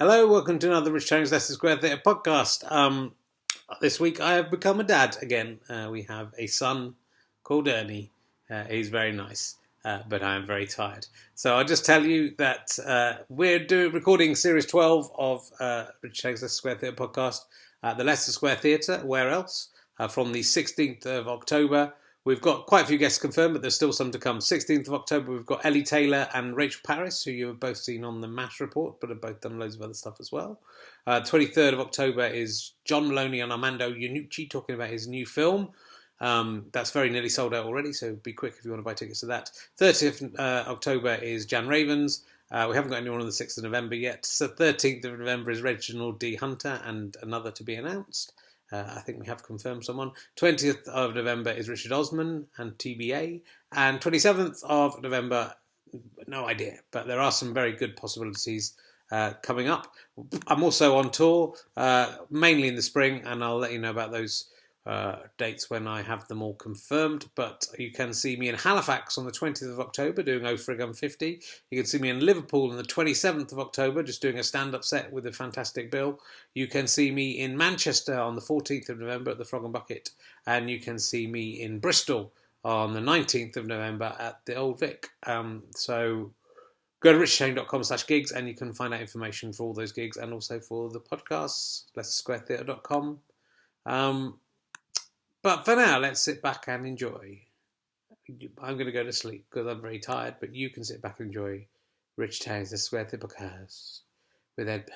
Hello, welcome to another Rich Chang's Leicester Square Theatre podcast. This week I have become a dad again. We have a son called Ernie. He's very nice, but I am very tired. So I'll just tell you that we're recording Series 12 of Rich Chang's Leicester Square Theatre podcast at the Leicester Square Theatre. Where else? From the 16th of October. We've got quite a few guests confirmed, but there's still some to come. 16th of October, we've got Ellie Taylor and Rachel Parris, who you have both seen on the MASH report, but have both done loads of other stuff as well. 23rd of October is John Maloney and Armando Iannucci talking about his new film. That's very nearly sold out already, so be quick if you want to buy tickets to that. 30th October is Jan Ravens. We haven't got anyone on the 6th of November yet. So 13th of November is Reginald D. Hunter and another to be announced. I think we have confirmed someone. 20th of November is Richard Osman and TBA. And 27th of November, no idea. But there are some very good possibilities coming up. I'm also on tour, mainly in the spring, and I'll let you know about those dates when I have them all confirmed. But you can see me in Halifax on the 20th of October doing O Friggum 50. You can see me in Liverpool on the 27th of October just doing a stand-up set with a fantastic bill. You can see me in Manchester on the 14th of November at the Frog and Bucket. And you can see me in Bristol on the 19th of November at the Old Vic. So go to richshane.com/gigs and you can find out information for all those gigs and also for the podcasts, leicestersquaretheatre.com. But for now, let's sit back and enjoy. I'm going to go to sleep because I'm very tired, but you can sit back and enjoy Rich Chang's The Square Theatre podcast with Ed.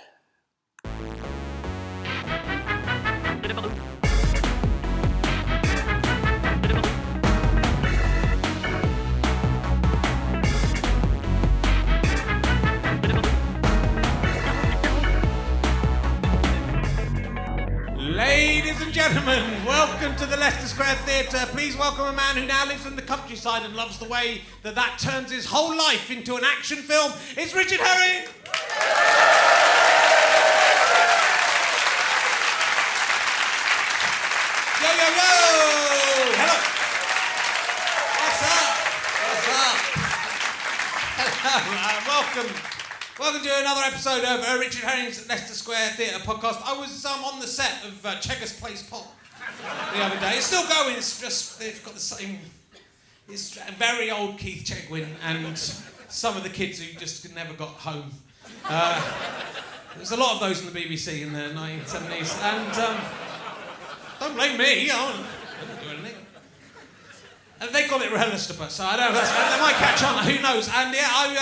Ladies and gentlemen, welcome to the Leicester Square Theatre. Please welcome a man who now lives in the countryside and loves the way that turns his whole life into an action film. It's Richard Herring! Yo, yo, yo! Hello! What's up? Welcome. Welcome to another episode of Richard Herring's Leicester Square Theatre podcast. I was on the set of Cheggers Place Pop the other day. It's still going, it's just, they've got the same, it's very old Keith Chegwin and some of the kids who just never got home. There's a lot of those in the BBC in the 1970s, and don't blame me, I didn't do anything. And they call it Leicester, so I don't know, they might catch on, who knows. And yeah,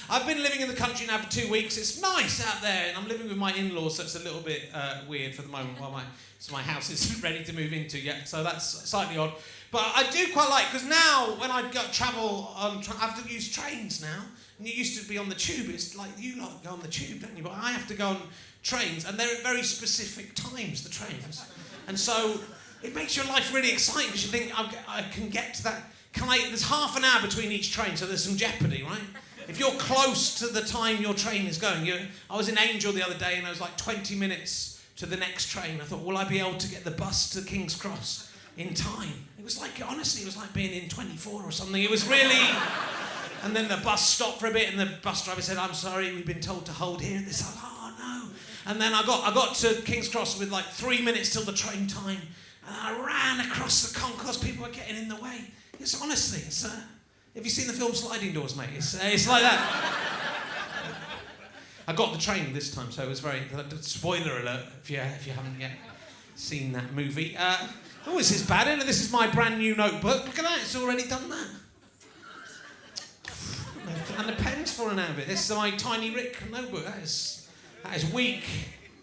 I've been living in the country now for 2 weeks. It's nice out there, and I'm living with my in-laws, so it's a little bit weird for the moment while my house isn't ready to move into yet, so that's slightly odd. But I do quite like, because now when I travel, I have to use trains now, and you used to be on the tube. It's like, you lot go on the tube, don't you? But I have to go on trains, and they're at very specific times, the trains. And so it makes your life really exciting, because you think, I can get to that. There's half an hour between each train, so there's some jeopardy, right? If you're close to the time your train is going, I was in Angel the other day and I was like 20 minutes to the next train. I thought, will I be able to get the bus to King's Cross in time? It was like, honestly, it was like being in 24 or something. It was really... And then the bus stopped for a bit and the bus driver said, I'm sorry, we've been told to hold here. And they said, oh no. And then I got to King's Cross with like 3 minutes till the train time. And I ran across the concourse. People were getting in the way. It's honestly, have you seen the film Sliding Doors, mate? It's like that. I got the train this time, so it was very... Spoiler alert, if you haven't yet seen that movie. Oh, this is bad, isn't it? This is my brand new notebook. Look at that, it's already done that. And the pen's fallen out of it. This is my Tiny Rick notebook. That is weak.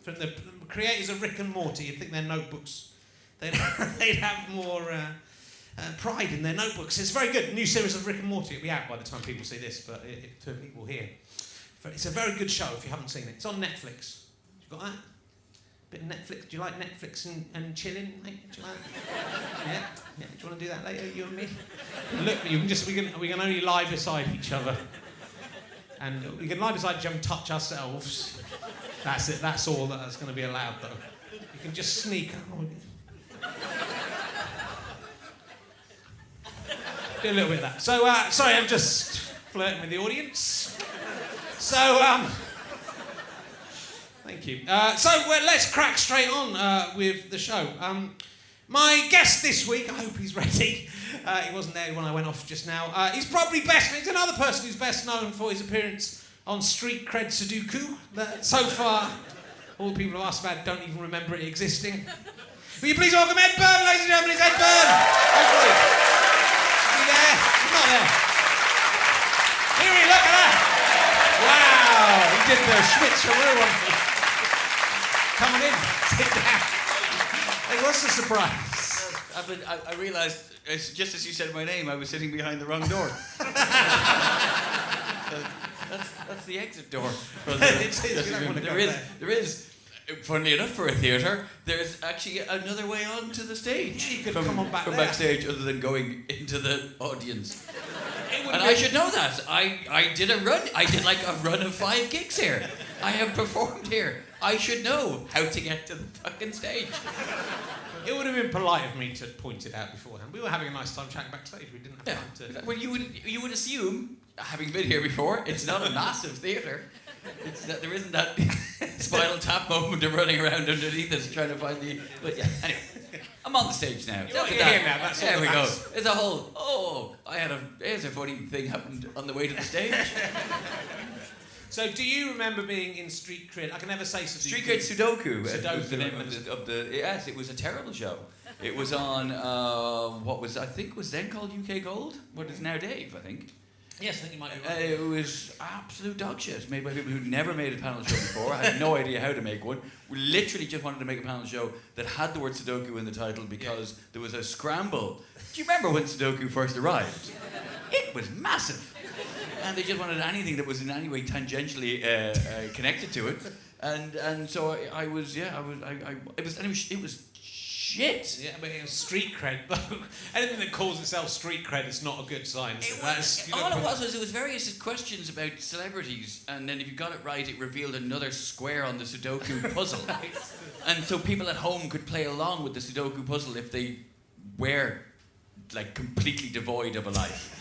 From the creators of Rick and Morty, you'd think their notebooks... They'd have more... pride in their notebooks. It's very good. New series of Rick and Morty. It'll be out by the time people see this, but to people here. It's a very good show if you haven't seen it. It's on Netflix. You got that? Bit of Netflix. Do you like Netflix and chilling, mate? Do you like that? Yeah? Do you want to do that later, you and me? Look, we can only lie beside each other. And we can lie beside each other and touch ourselves. That's it. That's all that's going to be allowed, though. You can just sneak. Do a little bit of that. So, sorry, I'm just flirting with the audience. So, Thank you. Let's crack straight on with the show. My guest this week, I hope he's ready. He wasn't there when I went off just now. He's another person who's best known for his appearance on Street Cred Sudoku. So far, all the people who asked about it don't even remember it existing. Will you please welcome Ed Byrne, ladies and gentlemen? It's Ed Byrne. Hopefully. Is he there? He's not there. Here he, look at that. Wow, he did the Schwitz-Charoo one. Come on in, sit down. Hey, what's the surprise? I realised, just as you said my name, I was sitting behind the wrong door. That's the exit door. There is, funnily enough for a theatre, there's actually another way onto the stage. You could come on back from there. backstage other than going into the audience. And I should know that. I did a run. I did like a run of 5 gigs here. I have performed here. I should know how to get to the fucking stage. It would have been polite of me to point it out beforehand. We were having a nice time chatting backstage. We didn't have time to... Well, you would assume, having been here before, it's not a massive theatre. There isn't that Spinal Tap moment of running around underneath us trying to find the... But yeah, anyway. I'm on the stage now. You're here now. That's there we go. Matters. There's a whole... Here's a funny thing happened on the way to the stage. So, do you remember being in Street Cred? I can never say Sudoku. Street Cred Sudoku. Sudoku Was the name of the... Yes, it was a terrible show. It was on I think was then called UK Gold. What is now Dave, I think. Yes, I think you might be right. It was absolute dog shit, made by people who'd never made a panel show before. I had no idea how to make one. We literally just wanted to make a panel show that had the word Sudoku in the title because there was a scramble. Do you remember when Sudoku first arrived? It was massive. And they just wanted anything that was in any way tangentially connected to it. And so it was shit. Yeah, but it was Street Cred. Anything that calls itself Street Cred is not a good sign. All it was various questions about celebrities, and then if you got it right, it revealed another square on the Sudoku puzzle. And so people at home could play along with the Sudoku puzzle if they were like completely devoid of a life.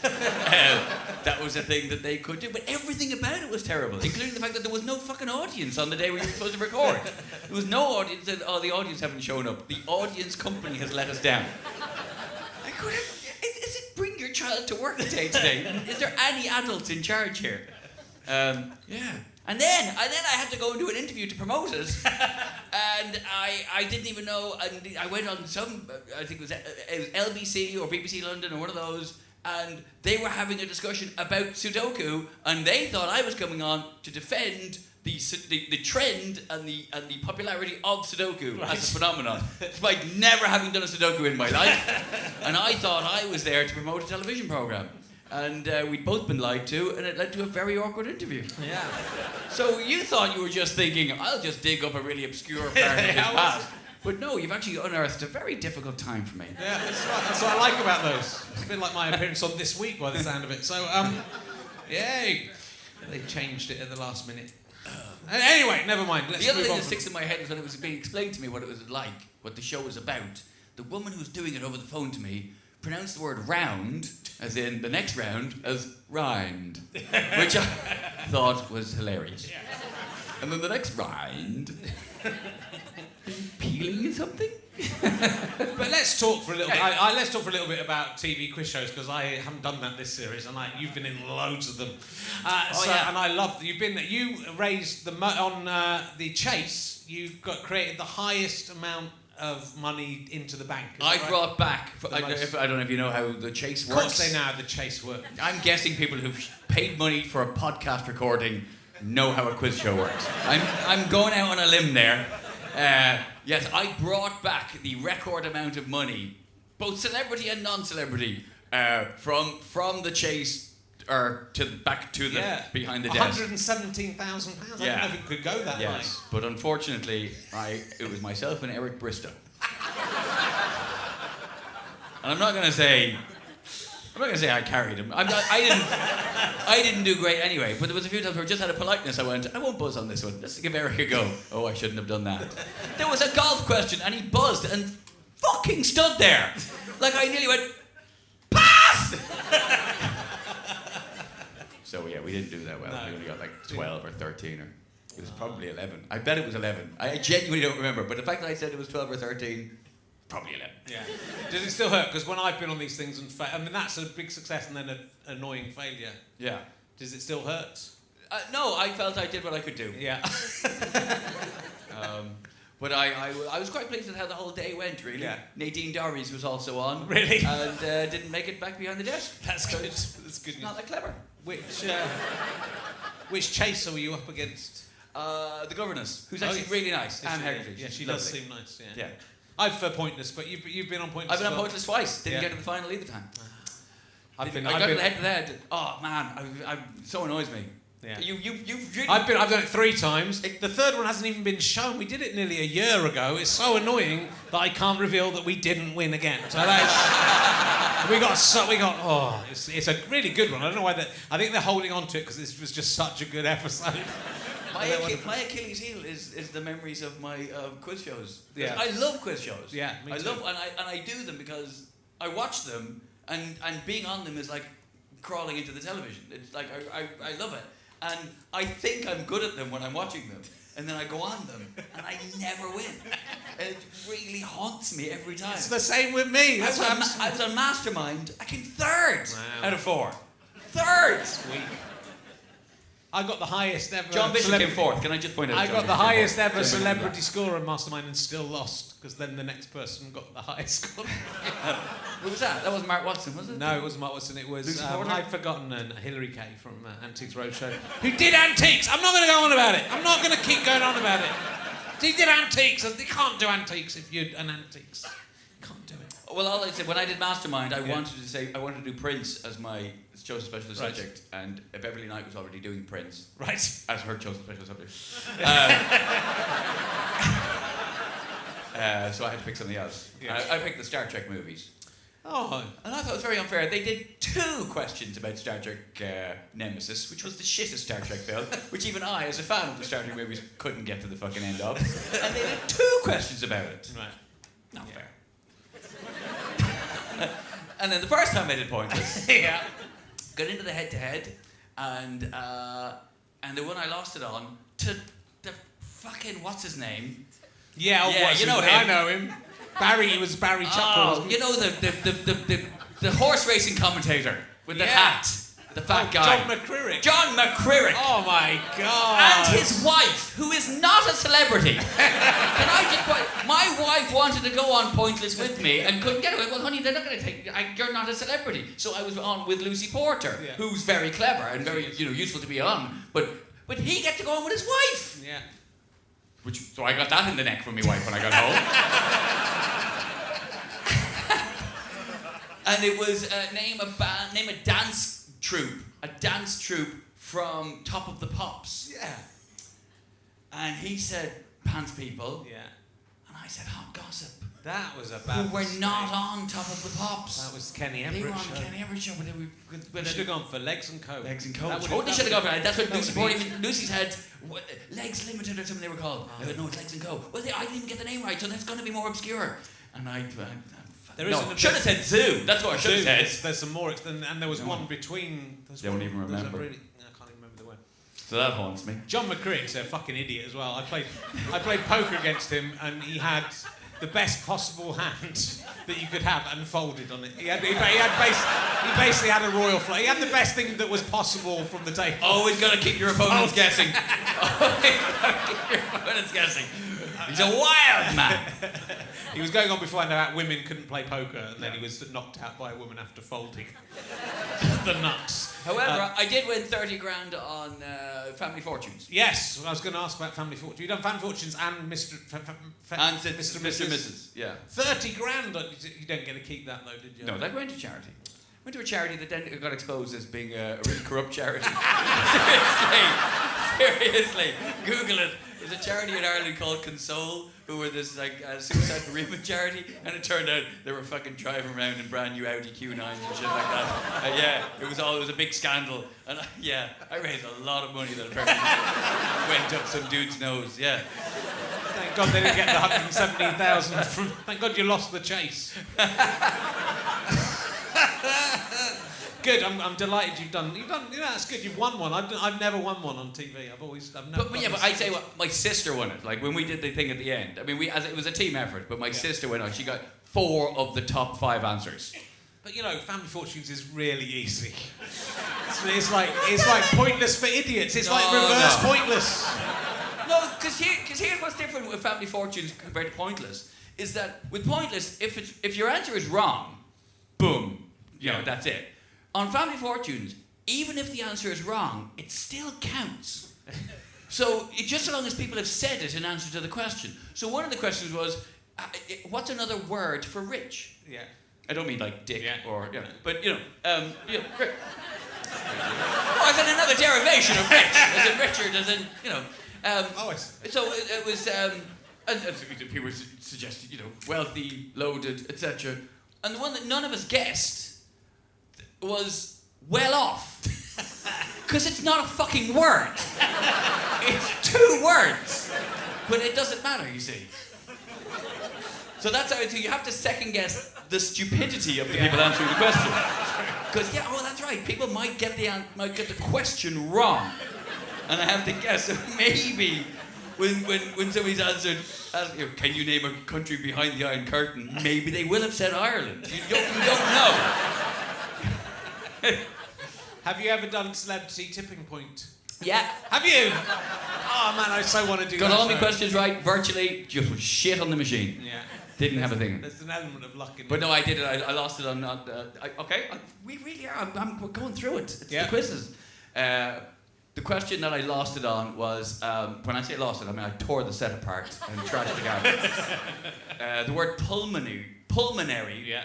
That was a thing that they could do, but everything about it was terrible, including the fact that there was no fucking audience on the day we were supposed to record. There was no audience. The audience haven't shown up. The audience company has let us down. Is it bring your child to work day today? Is there any adults in charge here? Yeah. And then I had to go and do an interview to promote it, and I didn't even know, and I went on some, I think it was LBC or BBC London or one of those, and they were having a discussion about Sudoku, and they thought I was coming on to defend the trend and the popularity of Sudoku as a phenomenon, despite never having done a Sudoku in my life, and I thought I was there to promote a television programme. And we'd both been lied to, and it led to a very awkward interview. Yeah. So you thought you were just thinking, I'll just dig up a really obscure part of his past. But no, you've actually unearthed a very difficult time for me. Yeah, that's right. That's what I like about those. It's been like my appearance on This Week by the sound of it. So, yay. They changed it at the last minute. Anyway, never mind. The other thing that sticks in my head is when it was being explained to me what it was like, what the show was about. The woman who was doing it over the phone to me pronounced the word round, as in the next round, as rind, which I thought was hilarious. Yeah. And then the next rind, peeling something? But let's talk for a little bit. Let's talk for a little bit about TV quiz shows, because I haven't done that this series, and you've been in loads of them. And I love that you raised on the Chase. Created the highest amount of money into the bank. I brought back, I don't know if you know how the Chase works. Of course they know how the Chase works. I'm guessing people who've paid money for a podcast recording know how a quiz show works. I'm going out on a limb there. Yes, I brought back the record amount of money, both celebrity and non-celebrity, from the Chase back to the behind the desk. £117,000. I don't know if it could go that high. Yes, but unfortunately, it was myself and Eric Bristow. And I'm not going to say I carried him. I didn't do great anyway. But there was a few times where just out of politeness I went, I won't buzz on this one. Let's give Eric a go. Oh, I shouldn't have done that. There was a golf question and he buzzed and fucking stood there. Like I nearly went, pass! So yeah, we didn't do that well. No. We only got like 12 or 13 or... It was probably 11. I bet it was 11. I genuinely don't remember, but the fact that I said it was 12 or 13, probably 11. Yeah. Does it still hurt? Because when I've been on these things and I mean, that's a big success and then an annoying failure. Yeah. Does it still hurt? No, I felt I did what I could do. Yeah. But I was quite pleased with how the whole day went, really. Yeah. Nadine Dorries was also on. Really? And didn't make it back behind the desk. That's good. That's good news. Not that clever. Which chaser were you up against? The governess, who's actually really nice. Anne Hegarty. Yeah, she lovely. does seem nice. Yeah. Yeah. I've Pointless, but you've been on Pointless. I've been on as well. Pointless twice. Didn't Yeah. get to the final either time. I got to the head to the head. Oh man, so annoys me. Yeah. You've really. I've done it 3 times. The third one hasn't even been shown. We did it nearly a year ago. It's so annoying that I can't reveal that we didn't win again. So that's, it's a really good one. I don't know why I think they're holding on to it because this was just such a good episode. My Achilles heel is the memories of my quiz shows. Yeah. I love quiz shows. Yeah, me too. And I do them because I watch them and being on them is like crawling into the television. It's like I love it. And I think I'm good at them when I'm watching them. And then I go on them and I never win. And it really haunts me every time. It's the same with me. I was on Mastermind. I came 3rd out of 4. 3rd! Sweet. I got the highest ever. John Bishop came 4th. Can I just point out? I got the highest ever celebrity score on Mastermind and still lost because then the next person got the highest score. Who was that? That wasn't Mark Watson, was it? No, it wasn't Mark Watson. It was I'd forgotten Hillary Kay from Antiques Roadshow, who did antiques. I'm not going to go on about it. I'm not going to keep going on about it. He did antiques, and you can't do antiques if you're an antiques. You can't do it. Well, all I said when I did Mastermind, I wanted to do Prince as my chosen special subject, and Beverly Knight was already doing Prince, right, as her chosen special subject. So I had to pick something else. Yeah. I picked the Star Trek movies. Oh. And I thought it was very unfair. They did 2 questions about Star Trek Nemesis, which was the shittest Star Trek film, which even I, as a fan of the Star Trek movies, couldn't get to the fucking end of. And they did 2 questions about it. Right. Not fair. And then the first time I did Pointless, got into the head-to-head, and the one I lost it on to the fucking what's his name? Yeah, you know him. I know him. Barry. It was Barry Chuckle. Oh, you know the horse racing commentator with the hat, the fat guy. John McCrae. John McCrae. Oh my God. And his wife, who is not a celebrity. Can I just point? My wife wanted to go on Pointless with me and couldn't get away. Well, honey, they're not going to take you. You're not a celebrity. So I was on with Lucy Porter, who's very clever and very useful to be on. But he get to go on with his wife. Yeah. So I got that in the neck from my wife when I got home. And it was name a dance troupe from Top of the Pops. Yeah. And he said Pants People. Yeah. And I said Hot Gossip. That was a bad Who were mistake. not on Top of the Pops. That was Kenny They Everett were on show. the Kenny Everett show, but they were We should have gone for Legs and Co. Legs and Co. That Totally should have gone for that. That's what Lucy would Porter. Lucy said Legs Limited or something they were called. I went, no, it's Legs and Co. Well, I didn't even get the name right, so that's going to be more obscure. And should have said Zoo. That's what I should have said. There's some more, and there was one between. Don't even remember. I can't even remember the one. So that haunts me. John McCrae's a fucking idiot as well. I played poker against him, and he had the best possible hand that you could have and folded on it. He basically had a royal flush. He had the best thing that was possible from the table. Always got to keep your opponents guessing. Always got to keep your opponents guessing. He's a wild man. He was going on before I know out women couldn't play poker, and then he was knocked out by a woman after folding. The nuts. However, I did win 30 grand on Family Fortunes. Yes, I was going to ask about Family Fortunes. You've done Family Fortunes and Mr. Mr. Mrs. Yeah. 30 grand. You don't get to keep that though, did you? No, that went to charity. Went to a charity that then got exposed as being a really corrupt charity. Seriously, Google it. There's a charity in Ireland called Console, who were this suicide bereavement charity, and it turned out they were fucking driving around in brand new Audi Q9s and shit like that. It was a big scandal, and I raised a lot of money that apparently went up some dude's nose. Yeah. Thank God they didn't get the 117,000 from. Thank God you lost the chase. Good. I'm delighted you've done. That's good. You've won one. I've never won one on TV. I've never. But I say what my sister won it. Like when we did the thing at the end. I mean, it was a team effort. But my sister went on. She got 4 of the top 5 answers. But Family Fortunes is really easy. It's like Pointless for Idiots. It's like reverse Pointless. No, because here's what's different with Family Fortunes compared to Pointless is that with Pointless, if your answer is wrong, boom, that's it. On Family Fortunes, even if the answer is wrong, it still counts. So just so long as people have said it in answer to the question. So one of the questions was, what's another word for rich? Yeah. I don't mean like dick or but rich. No, as in another derivation of rich, as in Richard, as in So it was. People suggested, wealthy, loaded, etc. And the one that none of us guessed was well off. Because it's not a fucking word. It's 2 words. But it doesn't matter, you see. So that's how you have to second guess the stupidity of the people answering the question. Because that's right. People might get the question wrong, and I have to guess. So maybe when somebody's answered, can you name a country behind the Iron Curtain? Maybe they will have said Ireland. You don't know. Have you ever done Celebrity Tipping Point? Yeah. Have you? Oh man, I so want to do that. Got all my questions right, virtually. Just shit on the machine. Yeah. Didn't have a thing. There's an element of luck in it. But no, I did it. I lost it on. We really are. We're going through it. It's the quizzes. The question that I lost it on was when I say lost it, I mean I tore the set apart and trashed it out. The word pulmonary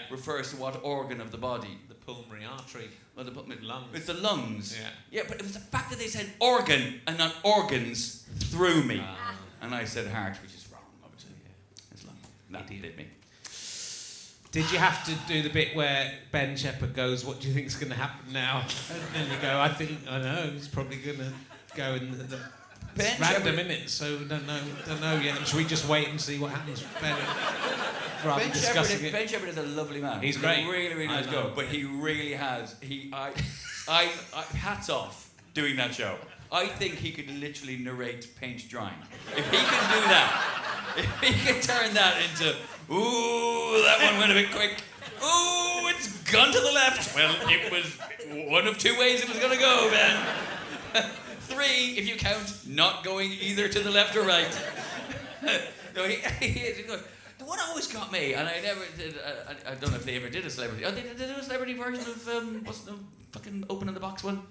refers to what organ of the body? The pulmonary artery. Well, the lungs. It's the lungs. Yeah. Yeah, but it was the fact that they said organ and not organs threw me, and I said heart, which is wrong, obviously. It's lung. That did me. Did you have to do the bit where Ben Shepard goes, what do you think is going to happen now? And then you go, I know, he's probably going to go in the random minutes, so don't know yet. Should we just wait and see what happens? Ben Shepard is a lovely man. He's great. He's really, really nice guy. But he really has. I hats off doing that show. I think he could literally narrate paint drying. If he can do that, if he can turn that into, ooh, that one went a bit quick. Ooh, it's gone to the left. Well, it was one of 2 ways it was going to go, Ben. 3, if you count, not going either to the left or right. No, he goes. The one always got me, and I never did. I don't know if they ever did a celebrity. Oh, they did a celebrity version of what's the fucking open in the box one?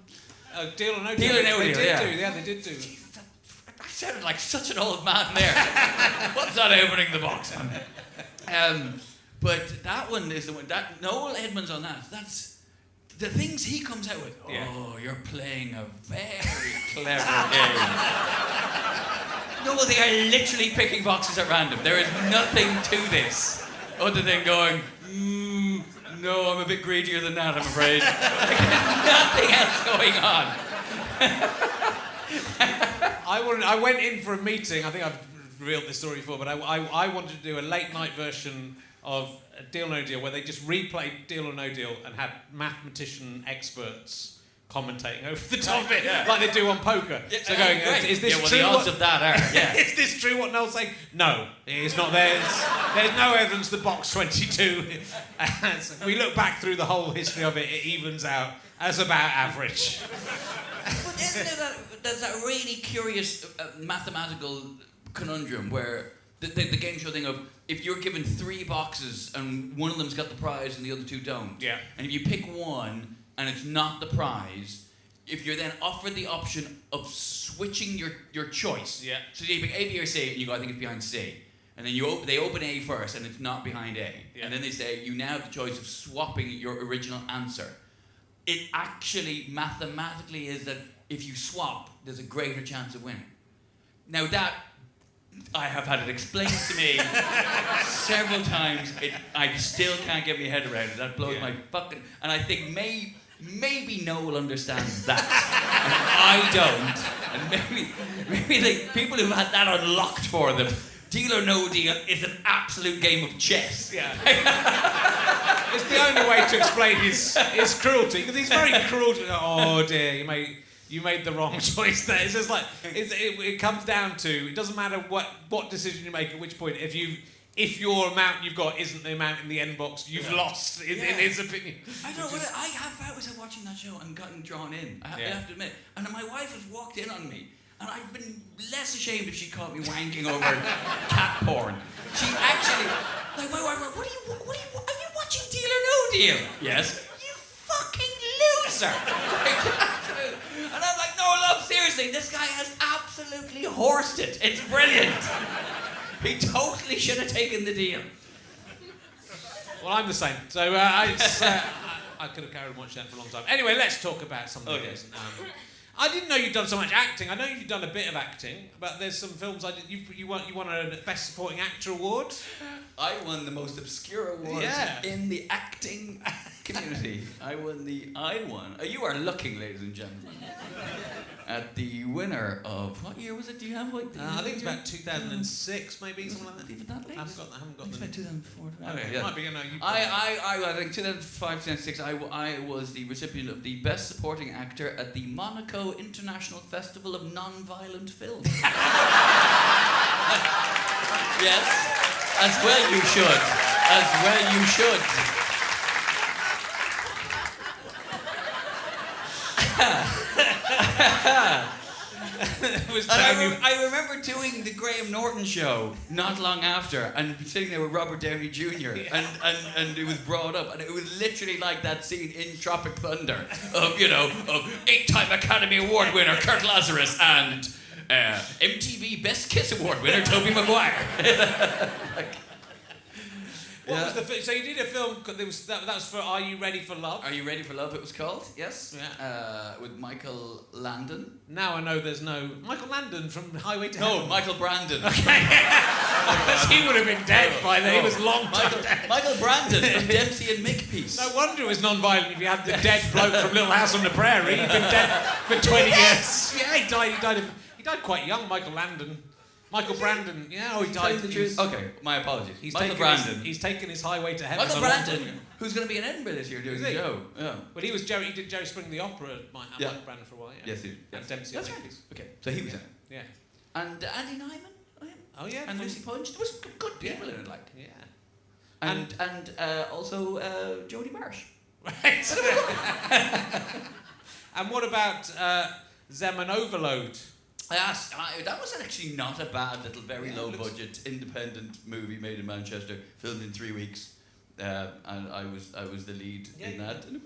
Deal or No Deal. Deal or No Deal. They did do. Jeez, I sounded like such an old man there. What's that opening the box one? But that one is the one that Noel Edmonds on that. That's the things he comes out with. Oh, you're playing a very clever game. No, they are literally picking boxes at random. There is nothing to this other than going, no, I'm a bit greedier than that, I'm afraid. There's nothing else going on. I went in for a meeting, I think I've revealed this story before, but I wanted to do a late night version of Deal or No Deal where they just replayed Deal or No Deal and had mathematician experts commentating over the top of it, like they do on poker. Yeah, so going, is this true? The odds of that are, is this true what Noel's saying? No, it's not there. There's no evidence the box 22. We look back through the whole history of it, it evens out as about average. But isn't there's that really curious mathematical conundrum where the game show thing of if you're given 3 boxes and one of them's got the prize and the other 2 don't, and if you pick one and it's not the prize, if you're then offered the option of switching your choice. Yeah. So you pick A, B, or C, and you go, I think it's behind C. And then they open A first, and it's not behind A. Yeah. And then they say, you now have the choice of swapping your original answer. It actually, mathematically, is that if you swap, there's a greater chance of winning. Now that, I have had it explained to me several times. I still can't get my head around it. That blows my fucking... And I think maybe Noel understands that, and I don't. And maybe like people who've had that unlocked for them. Deal or No Deal is an absolute game of chess. Yeah. It's the only way to explain his cruelty, because he's very cruel. Oh dear, you made the wrong choice there. It's just like it comes down to, it doesn't matter what decision you make at which point. If your amount you've got isn't the amount in the end box, you've lost, in his opinion. I don't know, I have found watching that show and gotten drawn in, I have to admit. And my wife has walked in on me, and I've been less ashamed if she caught me wanking over cat porn. She actually, like, my wife, what are you watching Deal or No Deal? Yes. You fucking loser! And I'm like, no, love, seriously, this guy has absolutely horsed it. It's brilliant. He totally should have taken the deal. Well, I'm the same. So I could have carried on watching that for a long time. Anyway, let's talk about something else. I didn't know you'd done so much acting. I know you've done a bit of acting, but there's some films you won a Best Supporting Actor award. I won the most obscure award in the acting community. You are looking, ladies and gentlemen, at the winner of, what year was it? Do you have what? I think it's about 2006, maybe, something like that. Even that late? I haven't got It's the... about 2004. Okay, Yeah. Might be, I think 2005, 2006, I was the recipient of the Best Supporting Actor at the Monaco International Festival of Non-Violent Film. Yes, as well you should. As well you should. I remember doing the Graham Norton show not long after, and sitting there with Robert Downey Jr. And it was brought up, and it was literally like that scene in Tropic Thunder of 8-time Academy Award winner Kirk Lazarus and MTV Best Kiss Award winner Tobey Maguire. What was the so you did a film that was for Are You Ready for Love? Are You Ready for Love? It was called, yes. Yeah. With Michael Landon. Now I know there's no Michael Landon from Highway to No, Heaven. Michael Brandon. Okay. Because he would have been dead by then. He was long dead. Michael Brandon from Dempsey and Mickpiece. No wonder it was non-violent if you had the dead bloke from Little House on the Prairie. He'd been dead for 20 years. Yeah, he died quite young, Michael Landon. Michael Brandon, he died. Okay, my apologies. He's taken his Highway to Heaven. Michael Brandon, who's going to be in Edinburgh this year doing the show. Yeah. But he did Jerry Springer the Opera, Michael Brandon for a while. Yeah. Yes, he did. And Dempsey. That's right. Okay, so he was in it. Yeah. And Andy Nyman. Oh yeah. And Lucy Punch. There was good people in it, like. Yeah. And also Jodie Marsh. Right. And what about Zemin Overload? That was actually not a bad little, very low budget, independent movie made in Manchester, filmed in 3 weeks, and I was the lead in that, and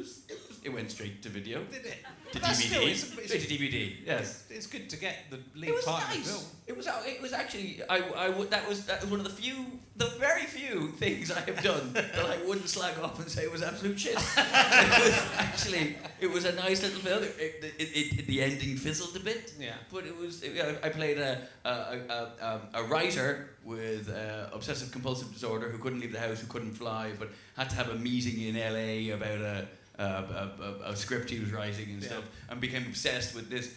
it went straight to video. Did it? To DVD. Straight to DVD. Yes. It's good to get the lead part of the film. It was actually that was one of the very few things I have done that I wouldn't slag off and say was absolute shit. It was a nice little film. The ending fizzled a bit. Yeah. But I played a writer with obsessive compulsive disorder who couldn't leave the house, who couldn't fly, but had to have a meeting in LA about a script he was writing and stuff, and became obsessed with this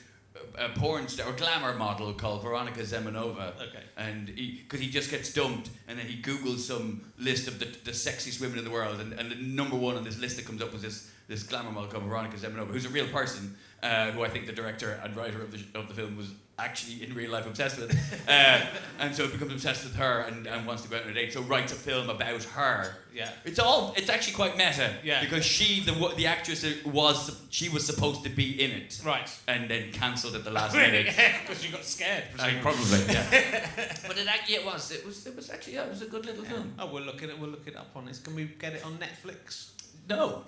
porn star or glamour model called Veronica Zeminova. Okay. And because he just gets dumped, and then he Googles some list of the sexiest women in the world, and the number one on this list that comes up was this glamour model called Veronica Zeminova, who's a real person, who I think the director and writer of the film was actually in real life obsessed with, and so becomes obsessed with her and wants to go out on a date. So writes a film about her. Yeah. It's actually quite meta. Yeah. Because the actress was supposed to be in it. Right. And then cancelled at the last minute. Because you got scared. Probably. Yeah. But it was actually it was a good little film. Oh, we'll look it up on this. Can we get it on Netflix? No.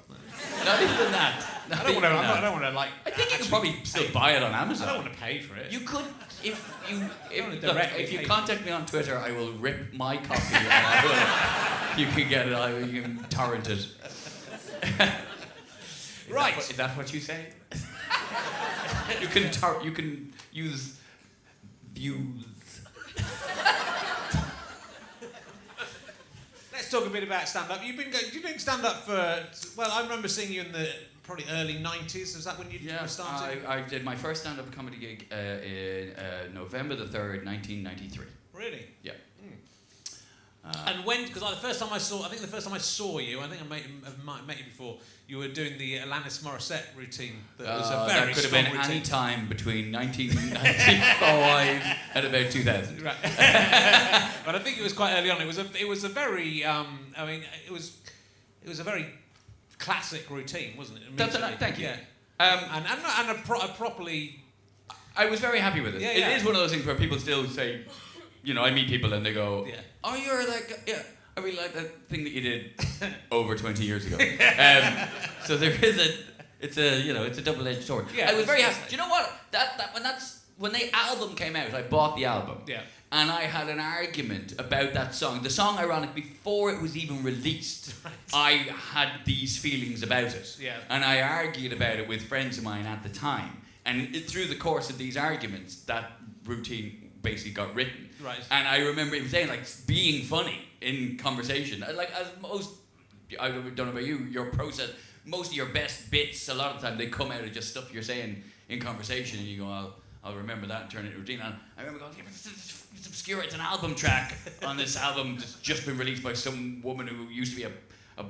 Not even that. I don't want to like. I think you could probably still buy it on Amazon. I don't want to pay for it. You could if you pay. contact me on Twitter, I will rip my copy. And you can get it. You can torrent it. Right. Is that what you say? You can use views. Let's talk a bit about stand-up. You've been doing stand-up for... Well, I remember seeing you in the probably early 90s. Was that when you were starting? I did my first stand-up comedy gig in November the 3rd, 1993. Really? Yeah. And when, because the first time I saw you, I think I met you before, you were doing the Alanis Morissette routine. That was a very that could have strong been routine. any time between 1995 and about 2000. Right. But I think it was quite early on. It was a very, it was a very classic routine, wasn't it? Thank you. Yeah. And a properly. I was very happy with it. Yeah, It yeah. is one of those things where people still say, I meet people and they go, Yeah. "Oh, you're that guy." Yeah, I really like that thing that you did over 20 years ago. So there is it's a double-edged sword. Yeah, I was very happy. it's- Do you know what? When the album came out, I bought the album. Yeah. And I had an argument about that song. The song, ironically, before it was even released, I had these feelings about it. Yeah. And I argued about it with friends of mine at the time. And through the course of these arguments, that routine basically got written. Right. And I remember him saying, being funny in conversation. As most, I don't know about you, your process, most of your best bits, a lot of the time, they come out of just stuff you're saying in conversation, and you go, I'll remember that and turn it into routine. And I remember going, it's obscure, it's an album track on this album that's just been released by some woman who used to be a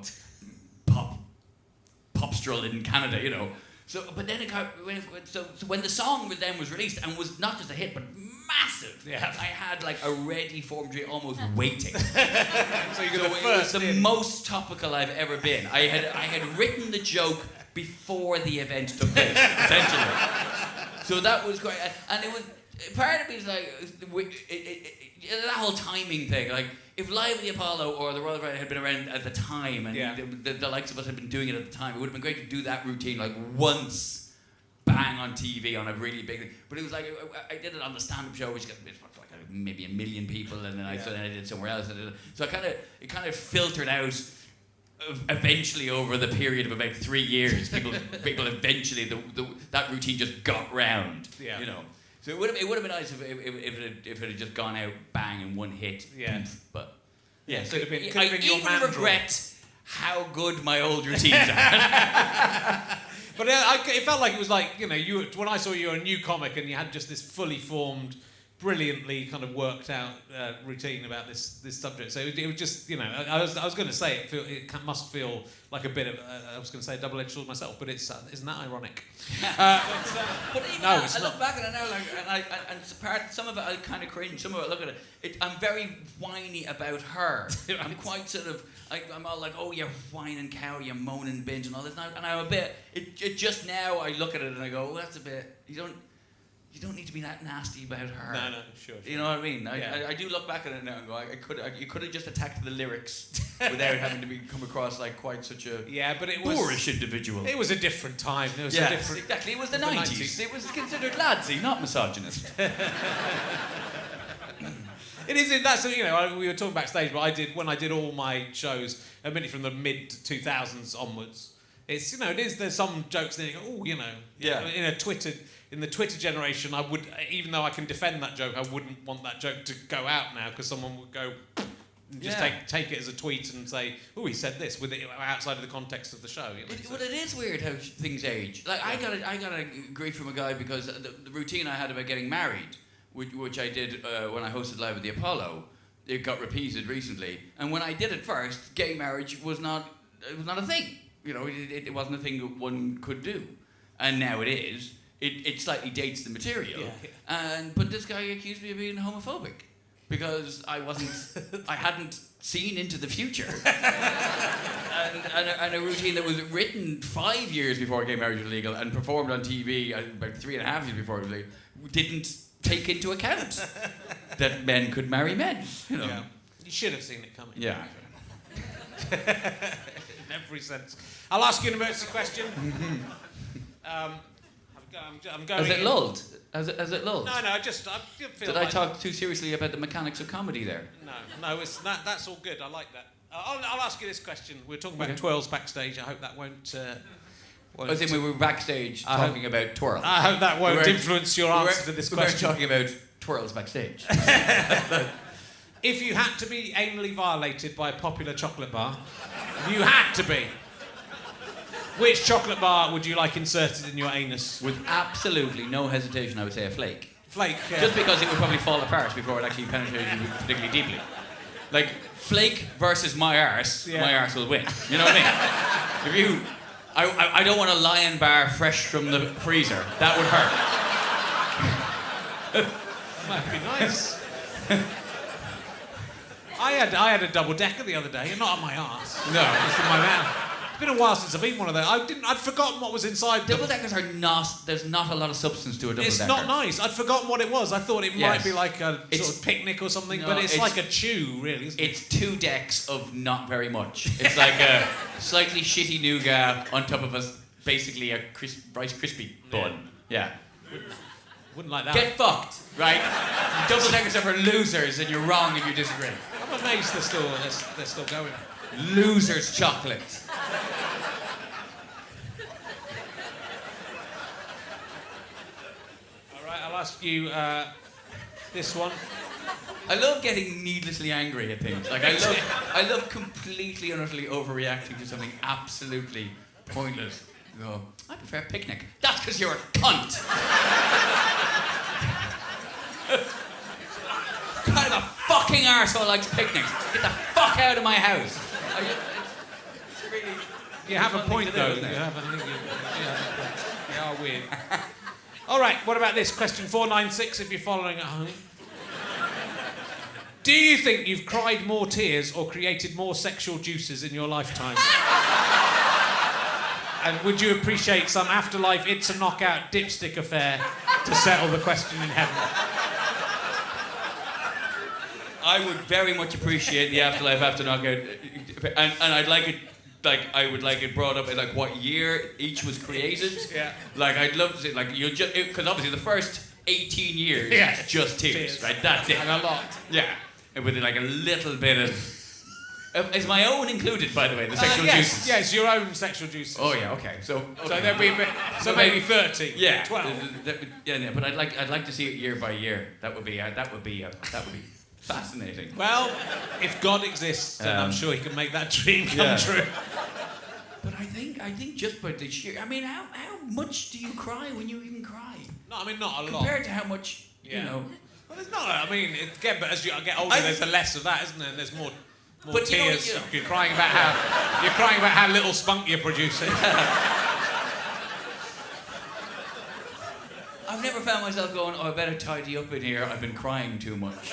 popstrel in Canada, So, but then it got, so when the song then was released and was not just a hit, but massive, Yeah. I had a ready form dream almost waiting. So you're going to It was first the most topical I've ever been. I had written the joke before the event took place, essentially. So that was great, and it was part of me is that whole timing thing. If Live at the Apollo or the Royal Friday had been around at the time, and the likes of us had been doing it at the time, it would have been great to do that routine once, bang on TV on a really big thing. But it was I did it on the stand-up show, which got maybe 1 million people, and then I did it somewhere else. So it kind of filtered out. Eventually, over the period of about 3 years, people eventually that routine just got round. Yeah. So it would have been nice if it had just gone out bang in one hit. Yeah. But Yeah, could have been I your even mandrel. regret how good my old routines are. But it felt like it was when I saw you were a new comic and you had just this fully formed, brilliantly kind of worked out routine about this subject. So it was just, I was going to say it must feel like a bit of I was going to say a double-edged sword myself, but isn't that ironic? But even No, now, it's I look not. back at it now, some of it I kind of cringe. Some of it, look at it. I'm very whiny about her. Right. I'm quite sort of. I'm all like, oh, you're whining cow, you're moaning binge and all this. And I'm a bit. It just now I look at it and I go, oh, that's a bit. You don't need to be that nasty about her. No, sure. You know what I mean? Yeah. I do look back at it now and go, you could have just attacked the lyrics without having to come across like quite such a But it was boorish individual. It was a different time. It was a Yes, different. exactly. It was the the 90s. 90s. It was considered ladsy, not misogynist. It is. We were talking backstage, but when I did all my shows, admittedly from the mid 2000s onwards. It's it is. There's some jokes that you go, in the Twitter generation, I would, even though I can defend that joke, I wouldn't want that joke to go out now because someone would go. And just take it as a tweet and say, "Oh, he said this," with it outside of the context of the show. Well, it is weird how things age. I got a grief from a guy because the routine I had about getting married, which I did when I hosted Live at the Apollo, it got repeated recently. And when I did it first, gay marriage was not a thing. It wasn't a thing that one could do, and now it is. It slightly dates the material, but this guy accused me of being homophobic. Because I hadn't seen into the future, and a routine that was written 5 years before gay marriage was legal and performed on TV about 3.5 years before it was legal, didn't take into account that men could marry men. You should have seen it coming. Yeah. In every sense. I'll ask you an emergency question. I'm going. Has it lulled? Has it lulled? No. I feel. Did I talk too seriously about the mechanics of comedy there? No. It's that's all good. I like that. I'll ask you this question. We were talking about twirls backstage. I hope that won't. I think we were backstage talking about twirls. I hope that won't influence your answer to this question. We were talking about twirls backstage. If you had to be anally violated by a popular chocolate bar, you had to be. Which chocolate bar would you like inserted in your anus? With absolutely no hesitation, I would say a flake. Flake, yeah. Just because it would probably fall apart before it actually penetrated you particularly deeply. Like, Flake versus my arse, my arse will win. You know what I mean? I don't want a lion bar fresh from the freezer. That would hurt. Might be nice. I had a double decker the other day, and not on my arse. No, it's in my mouth. It's been a while since I've eaten one of those. I'd forgotten what was inside. Double deckers are not. There's not a lot of substance to a double decker. It's not nice. I'd forgotten what it was. I thought it might be like a sort of picnic or something, no, but it's like a chew, really, isn't it? It's 2 decks of not very much. It's like a slightly shitty nougat on top of basically a Rice Krispie bun. Yeah. Wouldn't like that. Get fucked, right? Double deckers are for losers, and you're wrong if you disagree. I'm amazed they're still going. Losers chocolate. All right, I'll ask you this one. I love getting needlessly angry at things. Like I love completely and utterly overreacting to something absolutely pointless. You go, I prefer picnic. That's because you're a cunt. What kind of a fucking arsehole likes picnics? Get the fuck out of my house. It's really. You have a point, though. You are weird. All right, what about this? Question 496, if you're following at home. Do you think you've cried more tears or created more sexual juices in your lifetime? And would you appreciate some Afterlife It's a Knockout dipstick affair to settle the question in heaven? I would very much appreciate the Afterlife After Knockout, and I'd like it. Like, I would like it brought up in like what year each was created. Yeah. Like, I'd love to see, like, you just, because obviously the first 18 years, it's just tears, right? That's it. And a lot. Yeah. And with like a little bit of. Is my own included, by the way, the sexual juices? Yes, your own sexual juices. Oh yeah, okay. So there'll be a bit, maybe 30. Yeah. 12. Yeah, but I'd like to see it year by year. That would be fascinating. Well, if God exists, then I'm sure he can make that dream come true. But I think just by the sheer, I mean, how much do you cry when you even cry? No, I mean not a lot. Compared to how much, you know. Well, there's not. I mean, but as you get older, there's less of that, isn't there? And there's more tears. You're crying about how little spunk you're producing. I've never found myself going, oh, I better tidy up in here. I've been crying too much.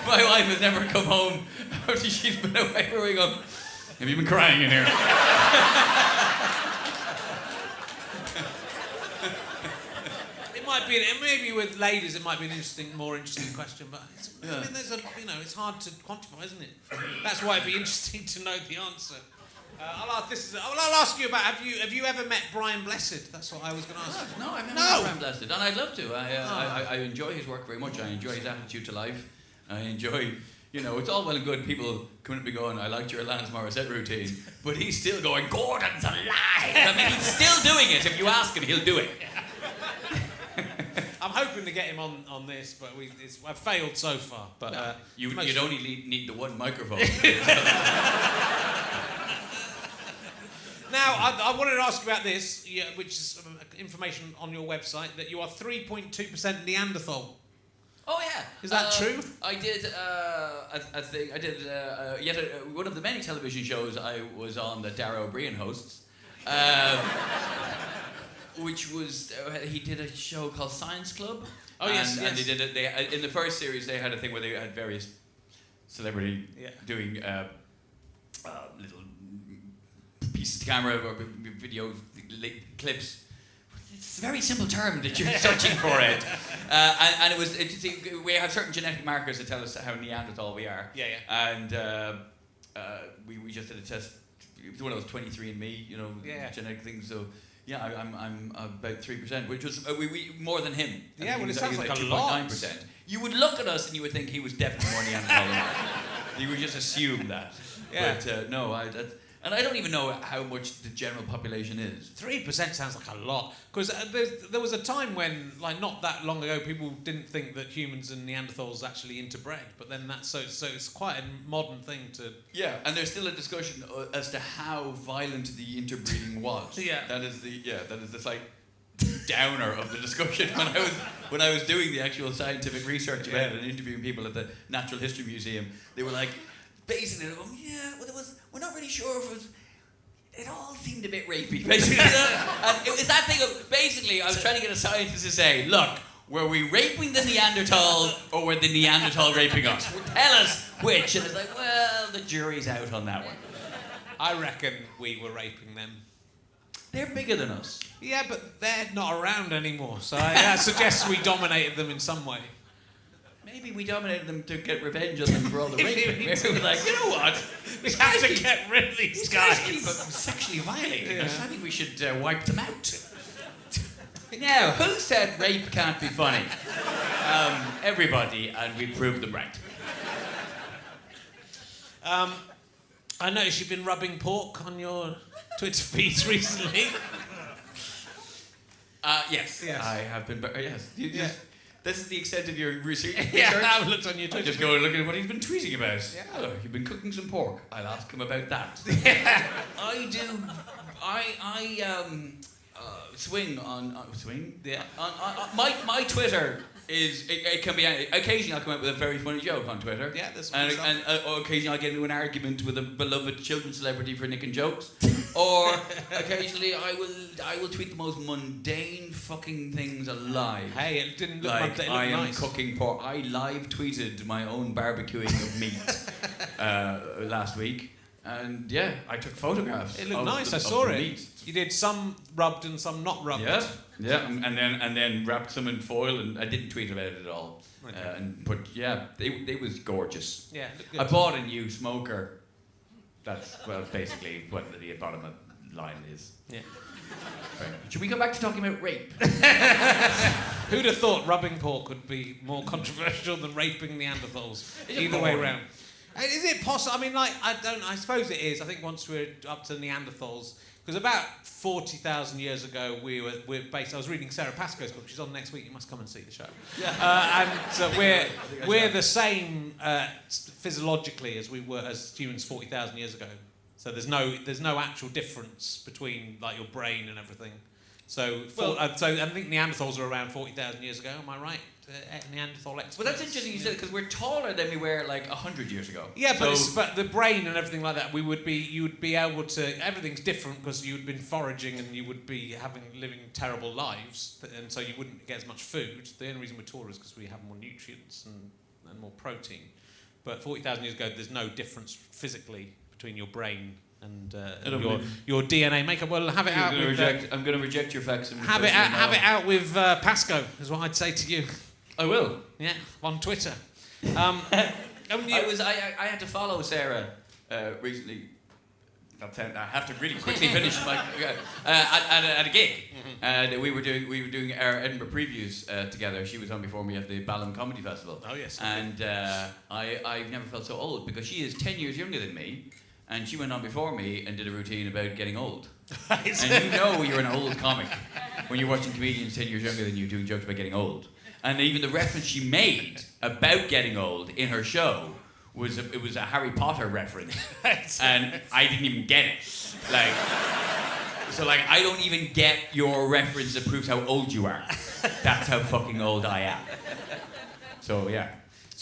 My wife has never come home after she's been away. Where we go? Have you been crying in here? Maybe with ladies it might be an more interesting question, but I mean, it's hard to quantify, isn't it? That's why it'd be interesting to know the answer. I'll ask you about have you ever met Brian Blessed? That's what I was going to ask. No, I've never met Brian Blessed, and I'd love to. I enjoy his work very much. I enjoy his attitude to life. I enjoy. It's all well and good people coming up and going, I liked your Alanis Morissette routine, but he's still going, Gordon's alive! I mean, he's still doing it. If you ask him, he'll do it. I'm hoping to get him on this, but I've failed so far. But you'd only need the one microphone. Now, I wanted to ask about this, which is information on your website, that you are 3.2% Neanderthal. Oh yeah, is that true? I did a thing. I did one of the many television shows I was on that Dara O'Brien hosts, which was he did a show called Science Club. Oh yes. And they did it. They in the first series they had a thing where they had various celebrity doing little pieces of camera or video clips. It's a very simple term that you're searching for it. And it was, we have certain genetic markers that tell us how Neanderthal we are. Yeah. And we just did a test. It was one of those 23andMe, genetic things. So yeah, I'm about 3%, which was we more than him. Yeah, well, it sounds like a 2.9%. You would look at us and you would think he was definitely more Neanderthal than I. You would just assume that. Yeah. But no, and I don't even know how much the general population is. 3% sounds like a lot. Because there was a time when, like not that long ago, people didn't think that humans and Neanderthals actually interbred. But then so it's quite a modern thing to... Yeah, and there's still a discussion as to how violent the interbreeding was. Yeah. That is the slight downer of the discussion when I was doing the actual scientific research about it and interviewing people at the Natural History Museum. They were like, basically, we're not really sure if it was. It all seemed a bit rapey, basically. And it was that thing of, basically, I was trying to get a scientist to say, look, were we raping the Neanderthal or were the Neanderthal raping us? Tell us which. And it's like, well, the jury's out on that one. I reckon we were raping them. They're bigger than us. Yeah, but they're not around anymore, so I suggest we dominated them in some way. Maybe we dominated them to get revenge on them for all the raping. We were like, you know what? We have to get rid of these guys. Keep sexually violating us. I think we should wipe them out. Now, who said rape can't be funny? Everybody, and we proved them right. I noticed you've been rubbing pork on your Twitter feeds recently. Yes. I have been. Yes. Yeah. This is the extent of your research. Yeah, I haven't looked on your Twitter. Just go and look at what he's been tweeting about. Yeah. Oh, you've been cooking some pork. I'll ask him about that. Yeah. I do. I swing on swing. Yeah. On my Twitter is it can be occasionally I'll come out with a very funny joke on Twitter. Yeah, that's and occasionally I'll get into an argument with a beloved children's celebrity for nicking jokes, or occasionally I will tweet the most mundane fucking things alive. Hey, it didn't look like mundane. I am nice. cooking pork. I live tweeted my own barbecuing of meat last week. And yeah, I took photographs. It looked nice. I saw it. Meat. You did some rubbed and some not rubbed. Yeah, and then wrapped some in foil, and I didn't tweet about it at all. Okay. They was gorgeous. Yeah, looked good. I bought a new smoker. That's basically what the bottom of the line is. Yeah. Right. Should we go back to talking about rape? Who'd have thought rubbing pork would be more controversial than raping Neanderthals? Either way around. Is it possible? I mean, I suppose it is. I think once we're up to Neanderthals, because about 40,000 years ago, we're based. I was reading Sarah Pascoe's book. She's on next week. You must come and see the show. Yeah. And so we're the same physiologically as we were as humans 40,000 years ago. So there's no actual difference between like your brain and everything. So I think Neanderthals were around 40,000 years ago. Am I right? Neanderthal experts. Well, that's interesting you said because we're taller than we were like 100 years ago. Yeah, but the brain and everything like that, you would be able to. Everything's different because you'd been foraging and you would be living terrible lives, and so you wouldn't get as much food. The only reason we're taller is because we have more nutrients and more protein. But 40,000 years ago, there's no difference physically between your brain and your DNA makeup. Well, have it out. I'm going to reject your facts. Have it out with Pasco, is what I'd say to you. I will. Yeah, on Twitter. I had to follow Sarah recently. I have to really quickly finish at a gig. Mm-hmm. We were doing our Edinburgh previews together. She was on before me at the Ballum Comedy Festival. Oh yes. And I've never felt so old because she is 10 years younger than me, and she went on before me and did a routine about getting old. And you know you're an old comic when you're watching comedians 10 years younger than you doing jokes about getting old. And even the reference she made about getting old in her show was a Harry Potter reference, and I didn't even get it. I don't even get your reference that proves how old you are. That's how fucking old I am. So yeah.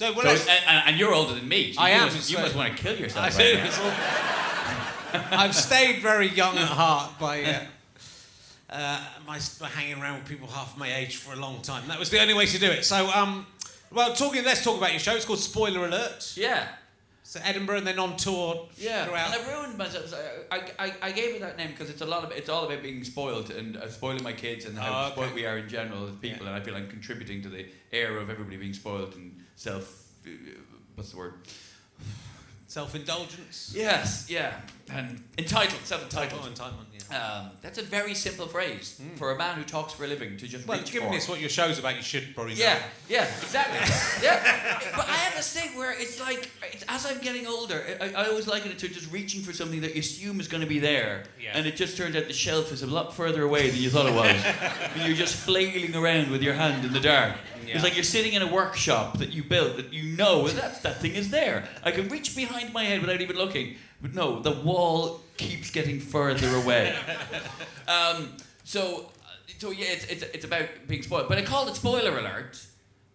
And you're older than me. So I am. You must want to kill yourself. I do. I've stayed very young at heart by hanging around with people half my age for a long time. That was the only way to do it. So, let's talk about your show. It's called Spoiler Alert. Yeah. So Edinburgh and then on tour throughout. And I've ruined myself. I gave it that name because it's all about being spoiled and spoiling my kids and how spoiled we are in general as people. And I feel I'm contributing to the air of everybody being spoiled and what's the word? Self-indulgence? Yes, yeah. And self-entitled. Entitlement, yeah. That's a very simple phrase for a man who talks for a living to just reach for. Given this what your show's about, you should probably know. Yeah, exactly. Yeah. But I have this thing where it's like, as I'm getting older, I always liken it to just reaching for something that you assume is going to be there. Yeah. And it just turns out the shelf is a lot further away than you thought it was. And you're just flailing around with your hand in the dark. Yeah. It's like you're sitting in a workshop that you built that you know that thing is there. I can reach behind my head without even looking. But no, the wall keeps getting further away. So so yeah, it's about being spoiled. But I called it spoiler alert,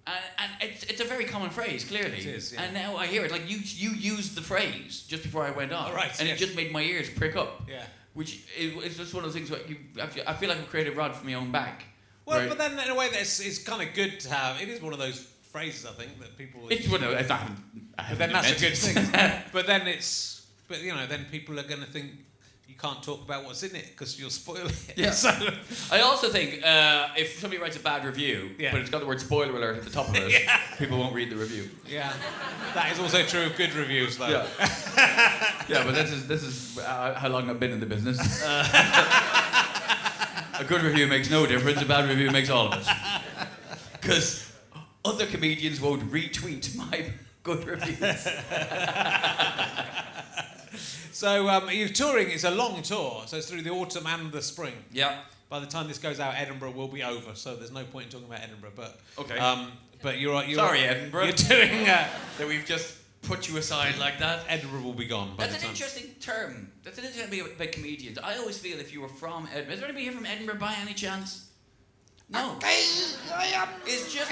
and it's a very common phrase, clearly. It is, yeah. And now I hear it. Like you used the phrase just before I went on, right, and yes. it just made my ears prick up. Yeah. Which is just one of those things where I feel like I've created a rod for my own back. Well, but then in a way it's kind of good to have. It is one of those phrases, I think, that people. It's one of those. But then that's a good thing. But then then people are going to think you can't talk about what's in it because you'll spoil it. Yeah. So, I also think if somebody writes a bad review, but it's got the word spoiler alert at the top of it, people won't read the review. Yeah. That is also true of good reviews, though. Yeah. Yeah, but this is how long I've been in the business. A good review makes no difference. A bad review makes all of it. Because other comedians won't retweet my good reviews. So you're touring. It's a long tour. So it's through the autumn and the spring. Yeah. By the time this goes out, Edinburgh will be over. So there's no point in talking about Edinburgh. But okay. But you're sorry, Edinburgh. You're doing that we've just put you aside like that. Edinburgh will be gone by the time. That's an interesting term. That's an interesting thing about comedians. I always feel if you were from Edinburgh. Is there anybody here from Edinburgh by any chance? No. It's just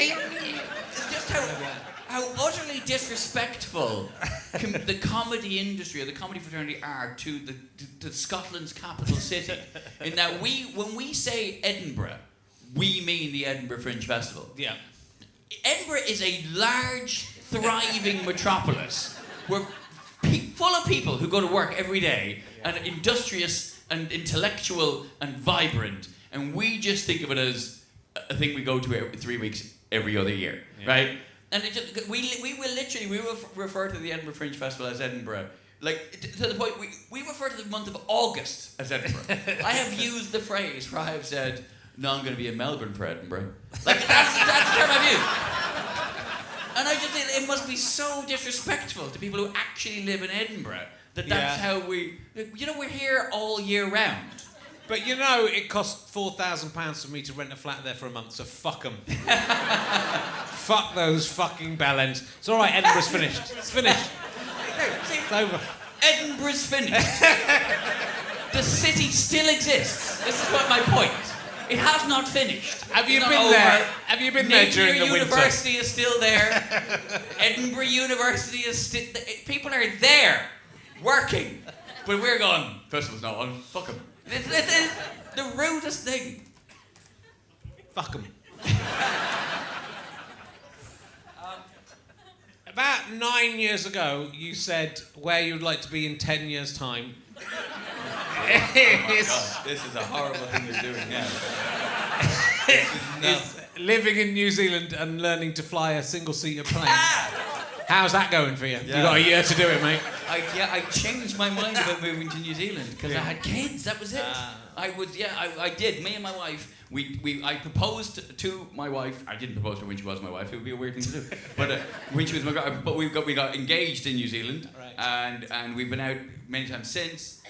how utterly disrespectful the comedy industry or the comedy fraternity are to Scotland's capital city. In that when we say Edinburgh, we mean the Edinburgh Fringe Festival. Yeah. Edinburgh is a large, thriving metropolis where full of people who go to work every day and industrious and intellectual and vibrant, and we just think of it as a thing we go to every 3 weeks every other year, right? And it just, we will refer to the Edinburgh Fringe Festival as Edinburgh, like to the point we refer to the month of August as Edinburgh. I have used the phrase where I have said, "No, I'm going to be in Melbourne for Edinburgh." Like that's the term I've used. And I just think it must be so disrespectful to people who actually live in Edinburgh that's how we. We're here all year round. But it cost £4,000 for me to rent a flat there for a month, so fuck them. Fuck those fucking bellends. It's all right, Edinburgh's finished. It's finished. It's over. Edinburgh's finished. The city still exists. This is my point. It has not finished. Have you been there? Have you been there during the winter? University is still there. Edinburgh University is still. People are there, working, but we're gone. Festival's not on. Fuck them. It's the rudest thing. Fuck them. About 9 years ago, you said where you'd like to be in 10 years' time. God, this is a horrible thing you're doing now. Is living in New Zealand and learning to fly a single-seater plane. How's that going for you? Yeah. You've got a year to do it, mate. I changed my mind about moving to New Zealand because I had kids. That was it. I did. Me and my wife, I proposed to my wife. I didn't propose to her when she was my wife. It would be a weird thing to do. But when she was my girl, but we got engaged in New Zealand, right. and we've been out many times since.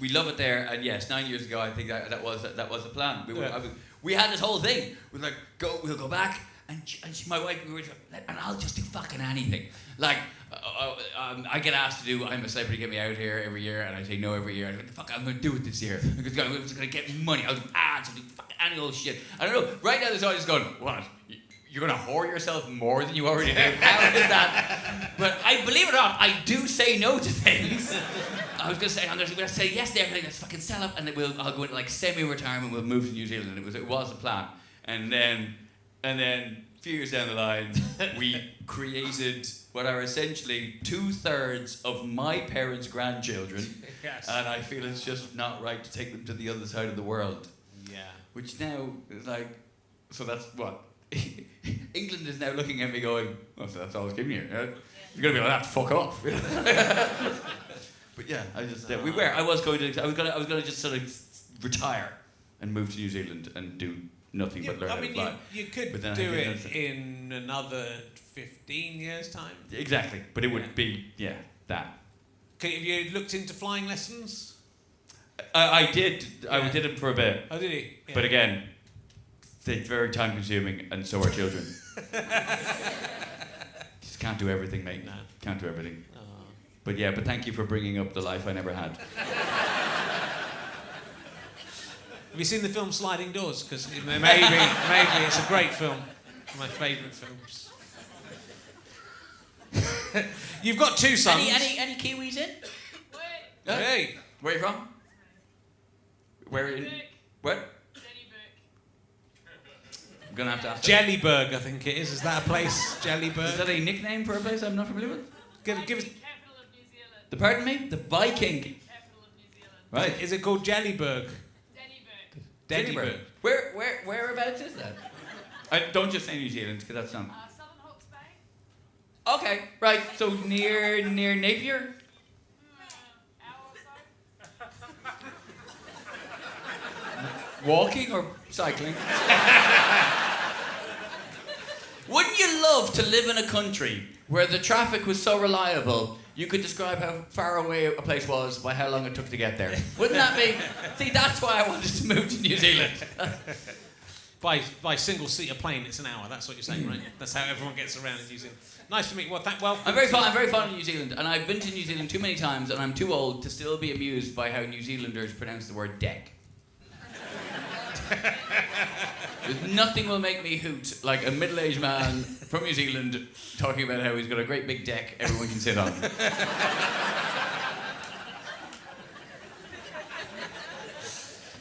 We love it there. And yes, 9 years ago, I think that was the plan. We had this whole thing. We're like, we'll go back. And my wife, and I'll just do fucking anything. Like, I get asked to do I'm a Celebrity, get me out here every year, and I say no every year. I go, fuck, I'm going to do it this year. Because I'm just going to get money. I'll do ads, I'll do fucking any old shit. I don't know. Right now, there's always going, what? You're going to whore yourself more than you already do? How is that? But believe it or not, I do say no to things. I was going to say, I'm going to say yes to everything. Let's fucking sell up, and I'll go into like semi-retirement. We'll move to New Zealand. And it was the plan. And then a few years down the line, we created what are essentially 2/3 of my parents' grandchildren. Yes. And I feel it's just not right to take them to the other side of the world. Yeah. Which now is like, so that's what? England is now looking at me going, well, so that's all I was giving you. You're going to be like that, fuck off. But yeah, I was going to just sort of retire and move to New Zealand and do nothing but learn how to fly. You could do it in another 15 years' time. Exactly, but it would be, that. Have you looked into flying lessons? I did. Yeah. I did them for a bit. Oh, did you? Yeah. But again, they're very time-consuming, and so are children. Just can't do everything, mate. No. Can't do everything. Oh. But thank you for bringing up the life I never had. Have you seen the film Sliding Doors? Because maybe it's a great film. My favourite films. You've got two sons. Any Kiwis in? Hey. Where are you from? Where in? What? I'm gonna have to ask. Jellyburg, I think it is. Is that a place? Jellyburg. Is that a nickname for a place I'm not familiar with? Give us. Capital of New Zealand. The pardon me? The Viking. Capital of New Zealand. Right. Is it called Jellyburg? Dennyburg. Whereabouts is that? Don't just say New Zealand, because that's not. Southern Hawke's Bay. Okay, right. So near Napier. Hour or so. Walking or cycling? Wouldn't you love to live in a country where the traffic was so reliable you could describe how far away a place was by how long it took to get there? Wouldn't that be? See, that's why I wanted to move to New Zealand. By single-seater plane, it's an hour. That's what you're saying, right? That's how everyone gets around in New Zealand. Nice to meet you. Well, I'm very fond of New Zealand, and I've been to New Zealand too many times, and I'm too old to still be amused by how New Zealanders pronounce the word deck. Nothing will make me hoot like a middle-aged man from New Zealand talking about how he's got a great big deck everyone can sit on.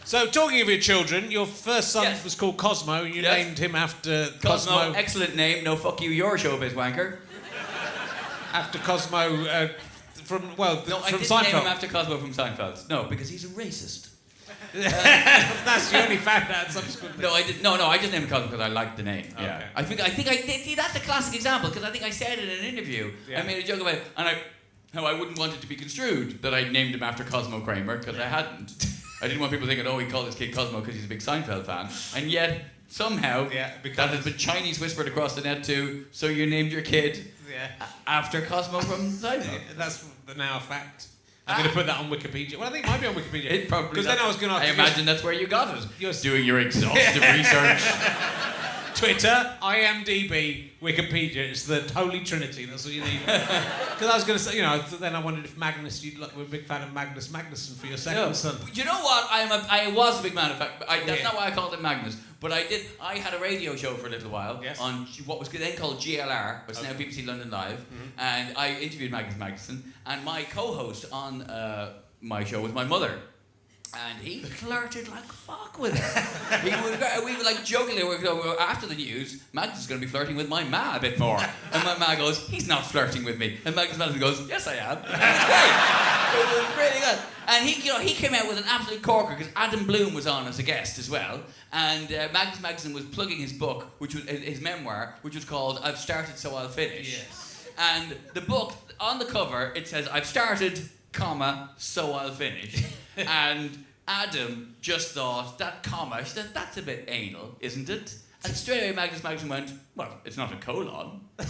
So, talking of your children, your first son was called Cosmo, and you named him after Cosmo. Excellent name. No, fuck you, your showbiz wanker. After Cosmo from Seinfeld. I didn't name him after Cosmo from Seinfeld. No, because he's a racist. That's you only found out subsequently. No, I did. No, I just named him Cosmo because I liked the name. Okay. Yeah. I think I did. See, that's a classic example because I think I said in an interview. Yeah. I made a joke about it, and how I wouldn't want it to be construed that I named him after Cosmo Kramer because I hadn't. I didn't want people thinking, oh, he called his kid Cosmo because he's a big Seinfeld fan, and yet somehow that has been Chinese whispered across the net too. So you named your kid after Cosmo from Seinfeld. That's now a fact. I'm going to put that on Wikipedia. Well, I think it might be on Wikipedia. It probably. Because then I was going to. I imagine that's where you got it. You're doing your exhaustive research. Twitter, IMDb, Wikipedia. It's the holy trinity. That's what you need. Because I was going to say, then I wondered if Magnus, we're a big fan of Magnus Magnuson for your second son. You know what? I was a big fan. In fact, that's not why I called him Magnus. But I had a radio show for a little while on what was then called GLR, but it's now BBC London Live. And I interviewed Magnus Magnuson. And my co-host on my show was my mother. And he flirted like fuck with her. We were like jokingly, after the news, Magnus is going to be flirting with my ma a bit more. And my ma goes, he's not flirting with me. And Magnus Magnuson goes, yes I am. It was great. It was really good. And he came out with an absolute corker because Adam Bloom was on as a guest as well. And Magnus Magnuson was plugging his book, which was his memoir, which was called I've Started So I'll Finish. Yes. And the book, on the cover, it says, I've started, so I'll finish. And Adam just thought, that comma, she said, that's a bit anal, isn't it? And straight away Magnus Magnuson went, well, it's not a colon. Boom!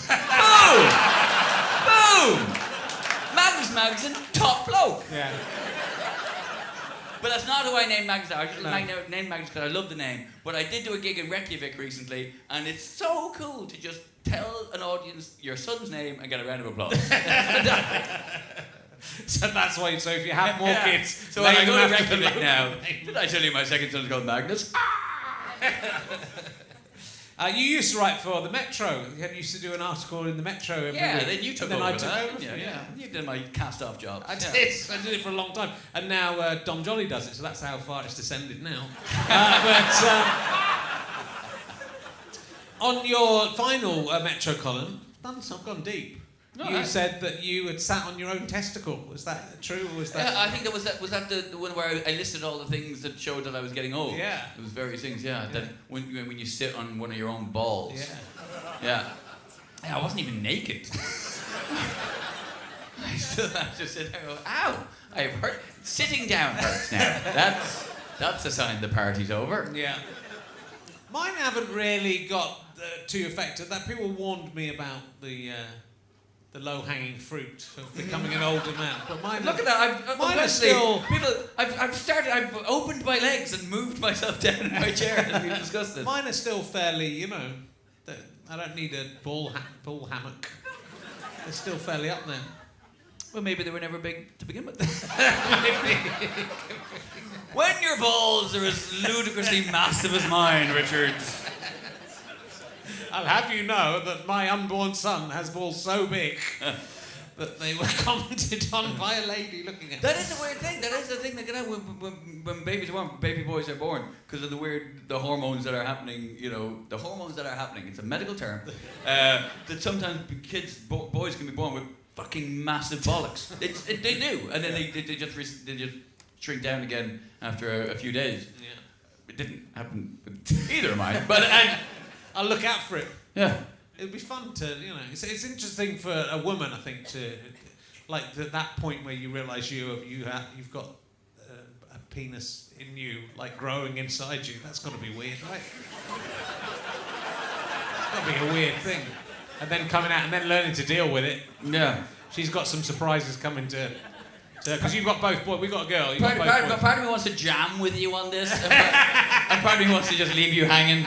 Boom! Magnus Magnuson, top bloke. Yeah. But that's not who I named Magnus. I just named Magnus because I love the name. But I did do a gig in Reykjavik recently, and it's so cool to just tell an audience your son's name and get a round of applause. So that's why. So if you have more kids, so when I go to Reykjavik now, did I tell you my second son's called Magnus? You used to write for the Metro. You used to do an article in the Metro every week. Then you took over that. Yeah. You did my cast-off job. I did it for a long time. And now Dom Jolly does it, so that's how far it's descended now. On your final Metro column, I've gone deep. No, you said that you had sat on your own testicle. Was that true, or was that? Yeah, I think was that the one where I listed all the things that showed that I was getting old. Yeah. It was various things. Yeah. That when you sit on one of your own balls. Yeah. Yeah. I wasn't even naked. I just said, ow! I've hurt. Sitting down hurts now. That's a sign the party's over. Yeah. Mine haven't really got too affected. That people warned me about the low-hanging fruit of becoming an older man. But mine. Look at that! Mine are still. I've opened my legs and moved myself down in my chair and we've discussed this. Mine are still fairly, I don't need a ball hammock. They're still fairly up there. Well, maybe they were never big to begin with. When your balls are as ludicrously massive as mine, Richard. I'll have you know that my unborn son has balls so big that they were commented on by a lady looking at That is a weird thing. That is the thing that can happen when babies are born, baby boys are born, because of the hormones that are happening, the hormones that are happening. It's a medical term. That sometimes boys can be born with fucking massive bollocks. They do. And then they just shrink down again after a few days. Yeah. It didn't happen with either of mine, but I'll look out for it. yeah. It'd be fun to, it's interesting for a woman, I think, to, like, that point where you realise you've got a penis in you, like, growing inside you. That's got to be weird, right? It's got to be a weird thing. And then coming out and then learning to deal with it. Yeah. She's got some surprises coming to because you've got both boys. We've got a girl. You've Part, got both part, boys. part of me wants to jam with you on this, and part of me wants to just leave you hanging.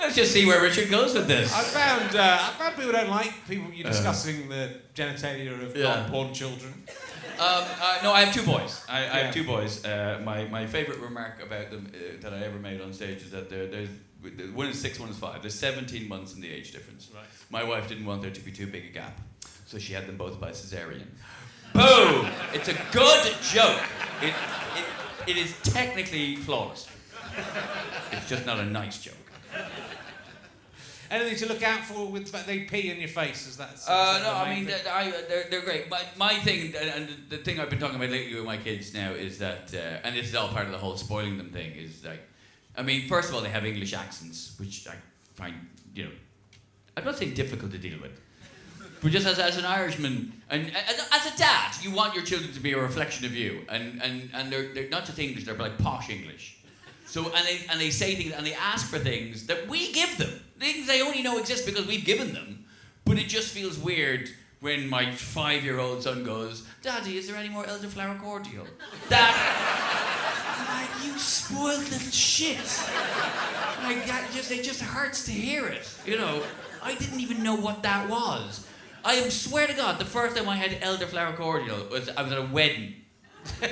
Let's just see where Richard goes with this. I found people don't like people discussing the genitalia of non-born children. No, I have two boys. I have two boys. My favourite remark about them that I ever made on stage is that there's one is 6, one is 5. There's 17 months in the age difference. Right. My wife didn't want there to be too big a gap, so she had them both by cesarean. Boom! It's a good joke. It is technically flawless. It's just not a nice joke. Anything to look out for with the fact they pee in your face? Is that? No, I mean they're great. My thing and the thing I've been talking about lately with my kids now is that, and this is all part of the whole spoiling them thing. Is like, I mean, first of all, they have English accents, which I find, I'm not saying difficult to deal with, but just as an Irishman and as a dad, you want your children to be a reflection of you, and they're not just English, they're like posh English. So and they say things and they ask for things that we give them. Things they only know exist because we've given them. But it just feels weird when my 5-year-old son goes, "Daddy, is there any more elderflower cordial?" Dad, I'm like, you spoiled little shit. Like it just hurts to hear it. I didn't even know what that was. I swear to God, the first time I had elderflower cordial I was at a wedding.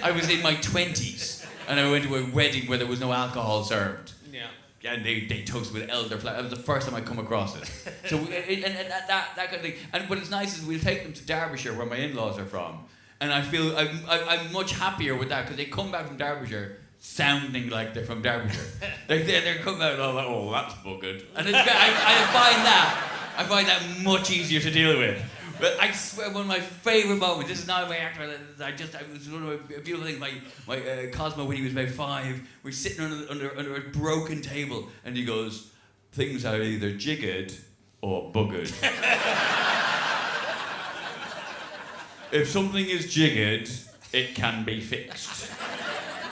I was in my 20s. And I went to a wedding where there was no alcohol served. Yeah. And they toasted with elderflower. That was the first time I come across it. So that kind of thing. But it's nice is we'll take them to Derbyshire, where my in-laws are from, and I feel I'm much happier with that because they come back from Derbyshire sounding like they're from Derbyshire. They're coming out all like, oh, that's buggered. And I find that much easier to deal with. But I swear, one of my favourite moments, this is not my actor, it was one of my beautiful things, my Cosmo, when he was about 5, we're sitting under a broken table, and he goes, "Things are either jiggered or buggered." If something is jiggered, it can be fixed.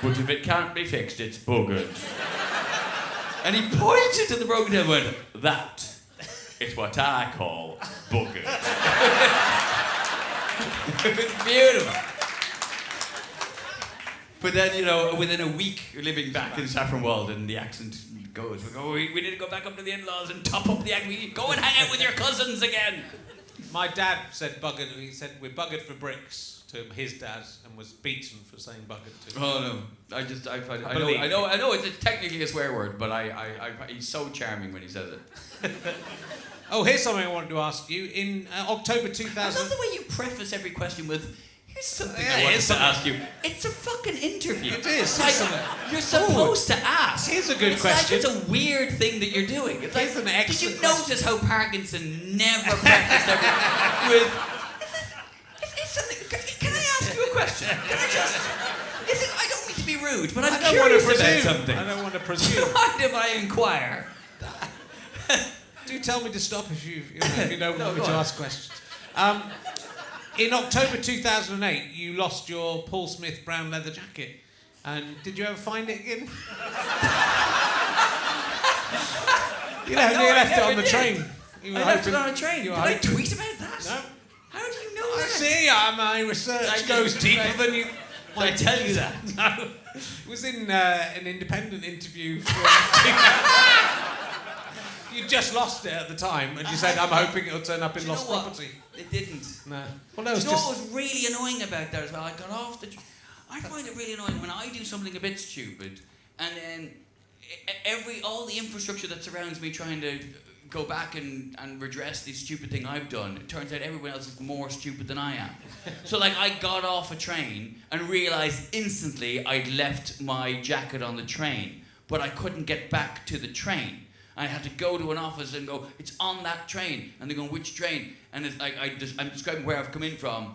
But if it can't be fixed, it's buggered. And he pointed to the broken table and went, "That is what I call buggered." It's beautiful. But then, within a week living back in Saffron Walden, the accent goes, we need to go back up to the in-laws and top up the accent. We need to go and hang out with your cousins again. My dad said buggered. He said we're buggered for bricks to his dad, and was beaten for saying buggered to him. Oh no! I know. It's technically a swear word, but he's so charming when he says it. Oh, here's something I wanted to ask you. In October 2000... I love the way you preface every question with, "Here's something Yeah, I wanted here's to something." ask you." It's a fucking interview. It is. Like, you're supposed to ask. Here's a good it's question. Like it's a weird thing that you're doing. It's Here's like, an excellent did you notice how Parkinson never prefaced everything with... It's something... Can I ask you a question? Can I just... I don't mean to be rude, but I'm curious about something. I don't want to presume. Mind if I inquire? Do tell me to stop if you don't No, want me go to on. ask questions. In October 2008, you lost your Paul Smith brown leather jacket. And did you ever find it again? You left it on the train. I left it on a train. Did I tweet about that? No. How do you know I that? see, my research goes deeper than you... Did I tell you that? No. It was in an independent interview. You just lost it at the time, and you said, "I'm hoping it'll turn up in lost property." It didn't. No. Well, that was Do you know just... what was really annoying about that as well? I got off the... I find it really annoying when I do something a bit stupid, and then all the infrastructure that surrounds me trying to go back and redress the stupid thing I've done, it turns out everyone else is more stupid than I am. So like I got off a train and realised instantly I'd left my jacket on the train, but I couldn't get back to the train. I had to go to an office and go, it's on that train. And they're going, which train? And it's like I'm describing where I've come in from,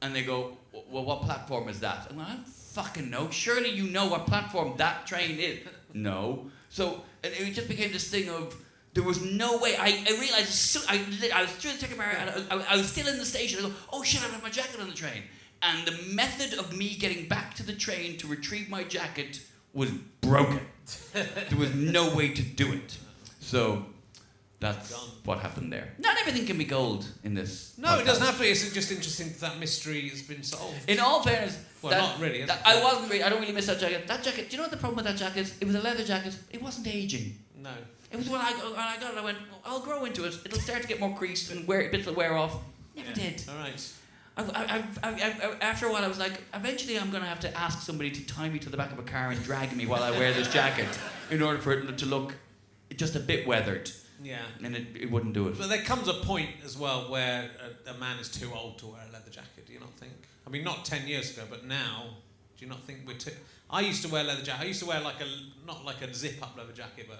and they go, well, what platform is that? I'm like, I don't fucking know. Surely you know what platform that train is. No. So it just became this thing of, there was no way. I realised, I was through the ticket bar, and I was still in the station. I go, oh shit, I left my jacket on the train. And the method of me getting back to the train to retrieve my jacket was broken. There was no way to do it. So that's what happened there. Not everything can be gold in this. No, it doesn't have to be. It's just interesting that mystery has been solved. In all fairness, not really. I don't really miss that jacket. That jacket. Do you know what the problem with that jacket is? It was a leather jacket. It wasn't aging. No. It was when I got it. I went, I'll grow into it. It'll start to get more creased and bits will wear off. Never did. All right. After a while, I was like, eventually I'm going to have to ask somebody to tie me to the back of a car and drag me while I wear this jacket in order for it to look just a bit weathered. Yeah. And it wouldn't do it. But there comes a point as well where a man is too old to wear a leather jacket, do you not think? I mean, not 10 years ago, but now, do you not think we're too... I used to wear leather jacket. I used to wear not like a zip-up leather jacket, but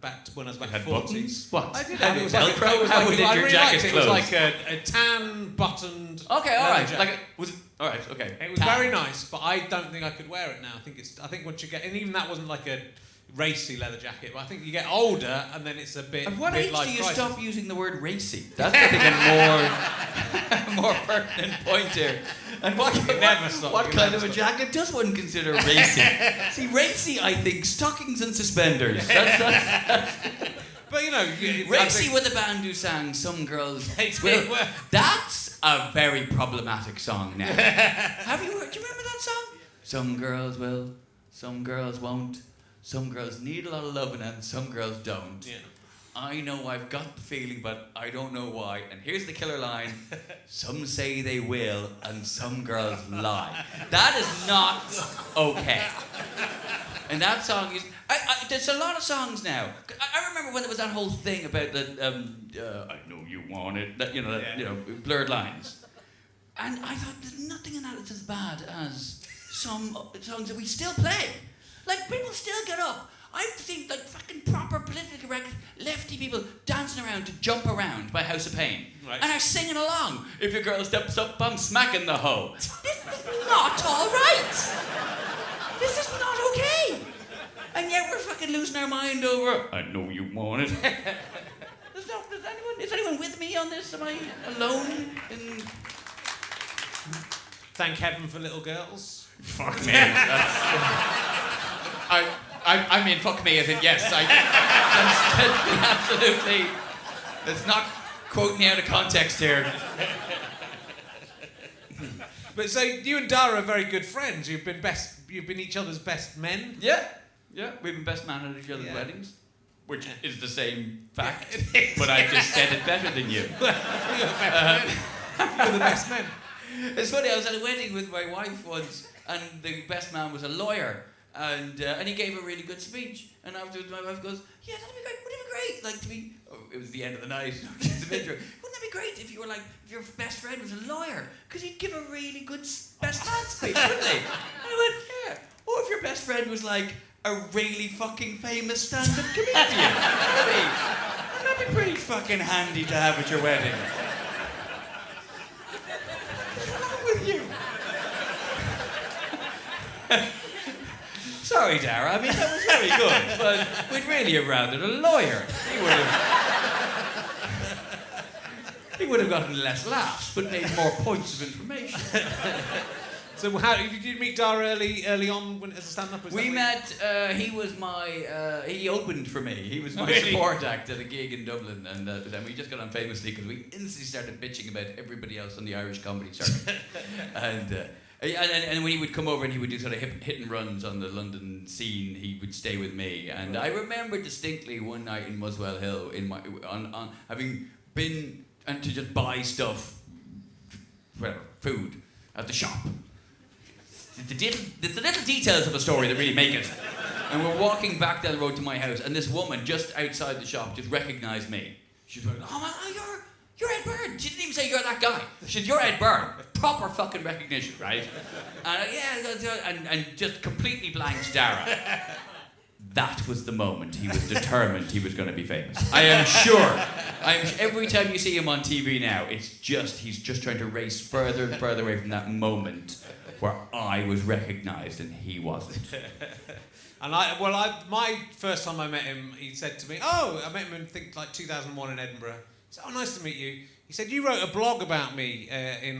back to when I was about 40. Buttons? What? I did. Had It was Velcro? like, How did I your really jacket liked it. close? It was like a tan buttoned. Okay, all right. jacket. All right, okay. It was very nice, but I don't think I could wear it now. I think once you get, and even that wasn't like a racy leather jacket, but I think you get older and then it's a bit. At what age do you crisis. stop using the word racy? That's I think a more pertinent point here. And what kind of a jacket does one consider racy? See, racy, I think, stockings and suspenders. That's But you know, racy with a band who sang "Some Girls Will." That's a very problematic song now. Have you heard? Do you remember that song? Some girls will, some girls won't. Some girls need a lot of loving and some girls don't. Yeah. I know I've got the feeling, but I don't know why. And here's the killer line. Some say they will and some girls lie. That is not okay. And that song is... there's a lot of songs now. I remember when there was that whole thing about the... I know you want it. Blurred lines. And I thought there's nothing in that that's as bad as some songs that we still play. Like, people still get up. I've seen, like, fucking proper politically correct lefty people dancing around to Jump Around by House of Pain. Right. And are singing along. If your girl steps up, I'm smacking the hoe. This is not all right. This is not okay. And yet we're fucking losing our mind over, I know you want it. Is anyone with me on this? Am I alone in... Thank heaven for little girls. Fuck me. I mean, fuck me as in yes. That's absolutely. Let's not quote me out of context here. But so you and Dara are very good friends. You've been each other's best men. Yeah. We've been best man at each other's weddings, which is the same fact, but I just said it better than you. You're the best men. It's funny. I was at a wedding with my wife once, and the best man was a lawyer. And he gave a really good speech. And afterwards, my wife goes, "Yeah, that'd be great. Wouldn't it be great? Like to be." Oh, it was the end of the night. Wouldn't that be great if you were like if your best friend was a lawyer? Because he'd give a really good best man speech, wouldn't he? And I went, "Yeah." Or if your best friend was like a really fucking famous stand-up comedian, that'd be pretty fucking handy to have at your wedding. What's wrong with you? Sorry, Dara. I mean, that was very good, but we'd really have rounded a lawyer. He would have gotten less laughs, but made more points of information. So how did you meet Dara early on as a stand-up? We met. He was my. He opened for me. He was my support act at a gig in Dublin, and then we just got on famously because we instantly started bitching about everybody else on the Irish comedy circuit, And when he would come over and he would do sort of hit and runs on the London scene, he would stay with me. And I remember distinctly one night in Muswell Hill, on having been and to just buy stuff, whatever, food at the shop. It's the little details of a story that really make it. And we're walking back down the road to my house, and this woman just outside the shop just recognised me. She's like, "Oh, you're Ed Byrne." She didn't even say you're that guy. She said, "You're Ed Byrne." Proper fucking recognition, right? And just completely blank stare. That was the moment he was determined he was going to be famous. I am sure. Every time you see him on TV now, he's just trying to race further and further away from that moment where I was recognised and he wasn't. And my first time I met him, he said to me, I met him in, like 2001 in Edinburgh. He said, nice to meet you. He said, you wrote a blog about me,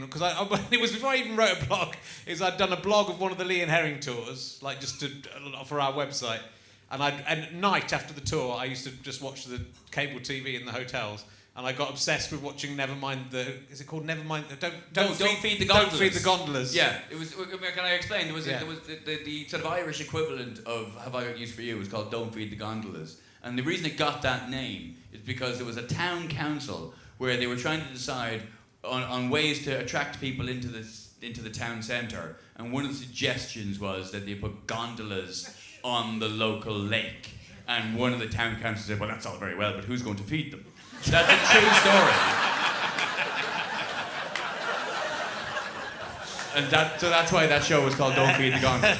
because it was before I even wrote a blog, I'd done a blog of one of the Lee and Herring tours, like just for our website. And at night after the tour, I used to just watch the cable TV in the hotels. And I got obsessed with watching Nevermind the... Is it called Nevermind? Don't feed the gondolas. Don't feed the gondolas. Yeah, it was... Can I explain? There was the sort of Irish equivalent of Have I Got News For You was called Don't Feed the Gondolas. And the reason it got that name is because there was a town council where they were trying to decide on ways to attract people into the town centre. And one of the suggestions was that they put gondolas on the local lake. And one of the town councils said, well, that's all very well, but who's going to feed them? That's a true story. And so that's why that show was called Don't Feed the Gondolas.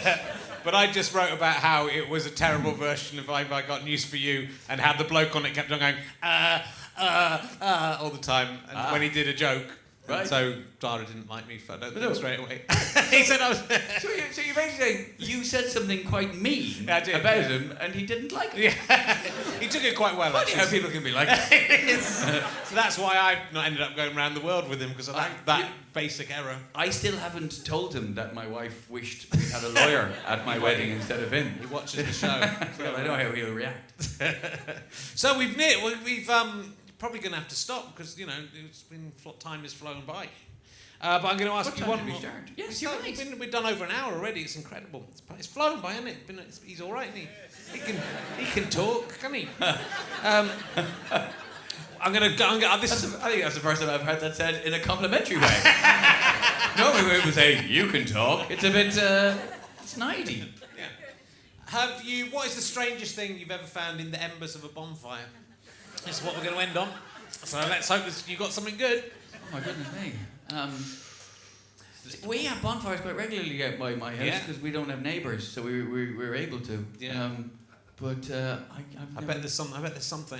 But I just wrote about how it was a terrible version of Have I Got News For You, and how the bloke on it kept on going, all the time, and when he did a joke. Right. So Dara didn't like me for that straight away. He said I was... So you're basically saying you said something quite mean about him, and he didn't like it. Yeah. He took it quite well. Funny how people can be like that. So that's why I've not ended up going around the world with him, because of that basic error. I still haven't told him that my wife wished we had a lawyer at my wedding instead of him. He watches the show. So I know how he'll react. So we've probably going to have to stop, because time has flown by. But I'm going to ask you one more. Yes, you're right. We've done over an hour already. It's incredible. It's flown by, hasn't it? He's all right, isn't he? He can talk, can he? I'm going to go. I think that's the first time I've heard that said in a complimentary way. Normally we would say you can talk. It's a bit snidey. Yeah. What is the strangest thing you've ever found in the embers of a bonfire? This is what we're going to end on. So let's hope you got something good. Oh my goodness me. We have bonfires quite regularly out by my house because we don't have neighbours, so we're able to. Yeah. But I bet there's something.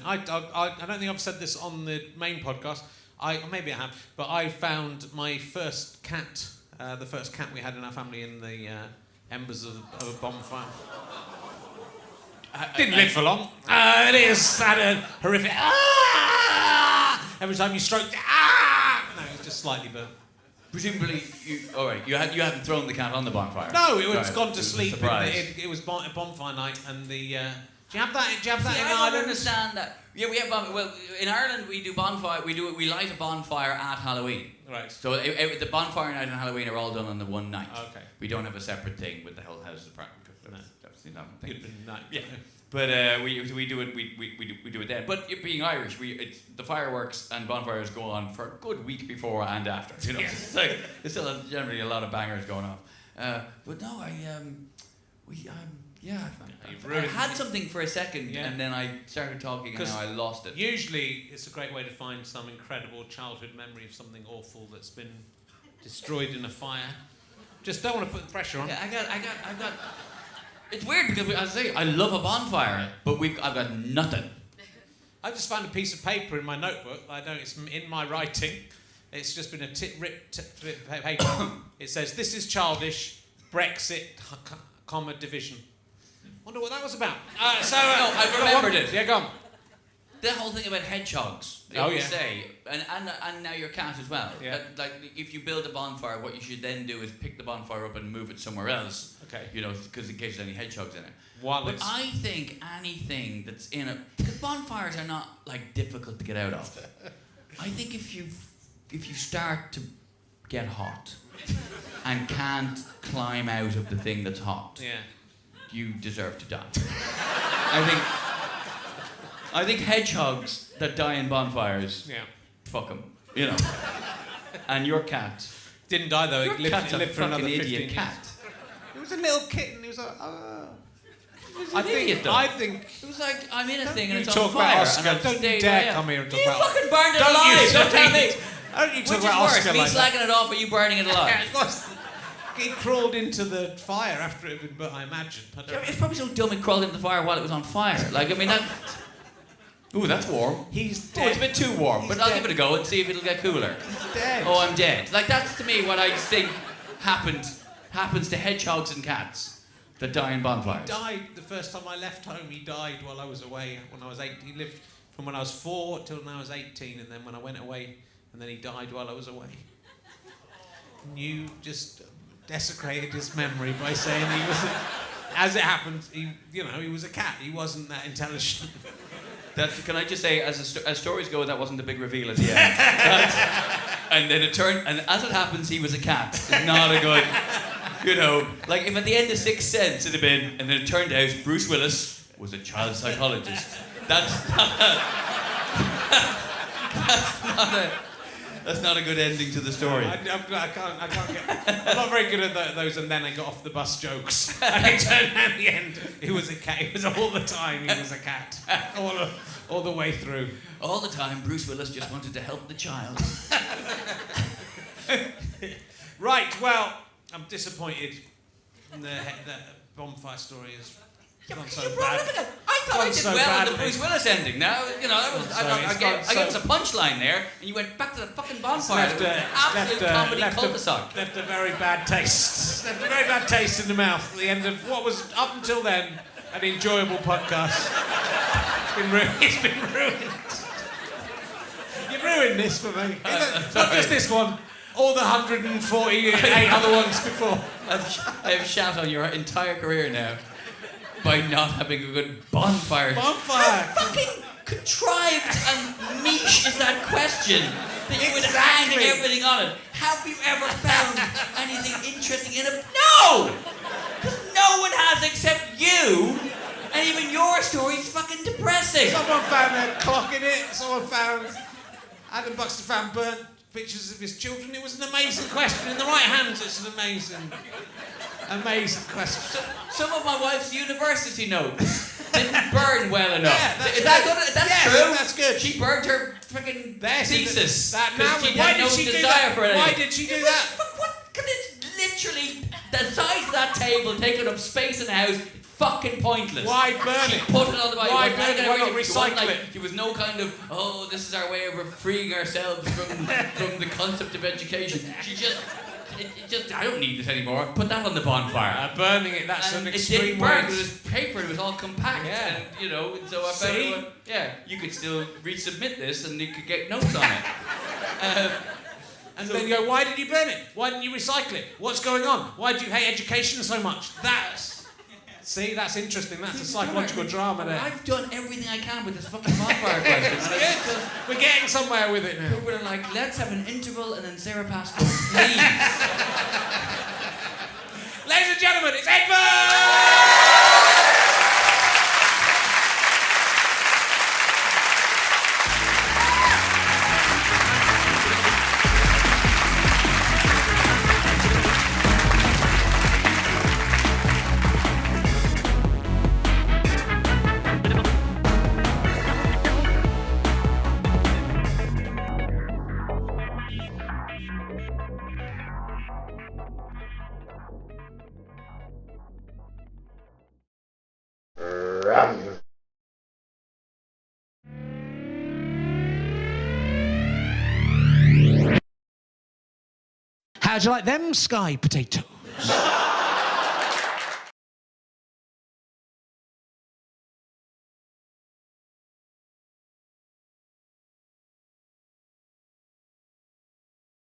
I don't think I've said this on the main podcast. Maybe I have, but I found my first cat, the first cat we had in our family, in the embers of a bonfire. Didn't live for long. It is had a horrific. Every time you stroked, no, it was just slightly burnt. Presumably, you haven't thrown the cat on the bonfire. No, it was gone to sleep. It was a bonfire night, and the. Do you have that? In Ireland? I don't understand that. Yeah, we have bonfire. Well, in Ireland we do bonfire. We light a bonfire at Halloween. Right. So the bonfire night and Halloween are all done on the one night. Okay. We don't have a separate thing with the whole house apartment. That's not a thing. No. Yeah. But we do it then. But being Irish, the fireworks and bonfires go on for a good week before and after. You know, there's still generally a lot of bangers going off. But no, I had something for a second, and then I started talking, and now I lost it. Usually, it's a great way to find some incredible childhood memory of something awful that's been destroyed in a fire. Just don't want to put the pressure on. Yeah, I got. It's weird because, as I say, I love a bonfire, but I've got nothing. I just found a piece of paper in my notebook. I know it's in my writing. It's just been a ripped paper. It says, "This is childish. Brexit, division." Wonder what that was about. No, I remembered it. Yeah, go on. The whole thing about hedgehogs. They always say, and now your cat as well. Yeah. Like if you build a bonfire, what you should then do is pick the bonfire up and move it somewhere else. Okay. You know, because in case there's any hedgehogs in it. But I think anything that's in it, because bonfires are not like difficult to get out of. I think if you start to get hot and can't climb out of the thing that's hot, you deserve to die. I think hedgehogs that die in bonfires, fuck them, you know. And your cat didn't die though. It lived cat's for a another fucking 15 idiot years. cat. was a little kitten. He was like, oh. I think it was like I'm in a thing and it's on fire. Oscar. And Don't you stayed dare way come out. here and talk You about. fucking burned it Don't alive. you Don't tell me. Don't you talk Which is about worse, Oscar me like that? slagging it off or you burning it alive? Yeah, it was. He crawled into the fire after it had been burnt, I imagine. But, It's probably so dumb it crawled into the fire while it was on fire. Like, I mean, that... Ooh, that's warm. he's Oh, dead. it's a bit too warm, but I'll give it a go and see if it'll get cooler. He's dead. Oh, I'm dead. Like, that's to me what I think happens to hedgehogs and cats that die in bonfires. He died the first time I left home. He died while I was away. When I was 8, he lived from when I was 4 till when I was 18, and then when I went away, and then he died while I was away. And you just desecrated his memory by saying he was. As it happened, he was a cat. He wasn't that intelligent. Can I just say, as stories go, that wasn't the big reveal at the end. And then and as it happens, he was a cat. It's not a good, like if at the end of Sixth Sense it had been, and then it turned out Bruce Willis was a child psychologist. That's not a good ending to the story. I can't get. I'm not very good at those. And then I got off the bus jokes. And it turned out at the end, he was a cat. It was all the time. He was a cat. All the way through. All the time, Bruce Willis just wanted to help the child. Right. Well, I'm disappointed. The bonfire story is. Gone so bad. I thought I Gone did so well on the badly. Bruce Willis ending. Now, that was, I gave us a punchline there, and you went back to the fucking bonfire. Absolute comedy cul-de-sac. Left a very bad taste. Left a very bad taste in the mouth at the end of what was, up until then, an enjoyable podcast. It's been ruined. You've ruined this for me. Not just this one. All the 148 other ones before. I have shat on your entire career now by not having a good bonfire. Bonfire! How fucking contrived and niche is that question that you would hang everything on it? Have you ever found anything interesting in it? No! Because no one has except you, and even your story's fucking depressing. Someone found a clock in it. Someone found... Adam Buxton found burnt pictures of his children. It was an amazing question. In the right hands, it's an amazing question. Some of my wife's university notes didn't burn well enough. Yeah, Is that good? That's yes, true. That's good. She burned her freaking thesis because she why had did no she do desire that? for it. Why did she do that? What? Because it's literally the size of that table taking up space in the house. Fucking pointless. Why burn She it? put it on the body. Why burn it? Why not recycle it? There was no kind of, this is our way of freeing ourselves from the concept of education. She just, I don't need this anymore. Put that on the bonfire. Burning it, that's And an it extreme didn't burn way. because it was paper, it was all compact. Yeah. And, so I See? found you could still resubmit this and you could get notes on it. And then you go, why did you burn it? Why didn't you recycle it? What's going on? Why do you hate education so much? See, that's interesting. That's a psychological drama there. I've done everything I can with this fucking bonfire question. It's good. We're getting somewhere with it now. People are like, let's have an interval and then Sarah Pascoe, please. Ladies and gentlemen, it's Edinburgh! How'd you like them sky potatoes?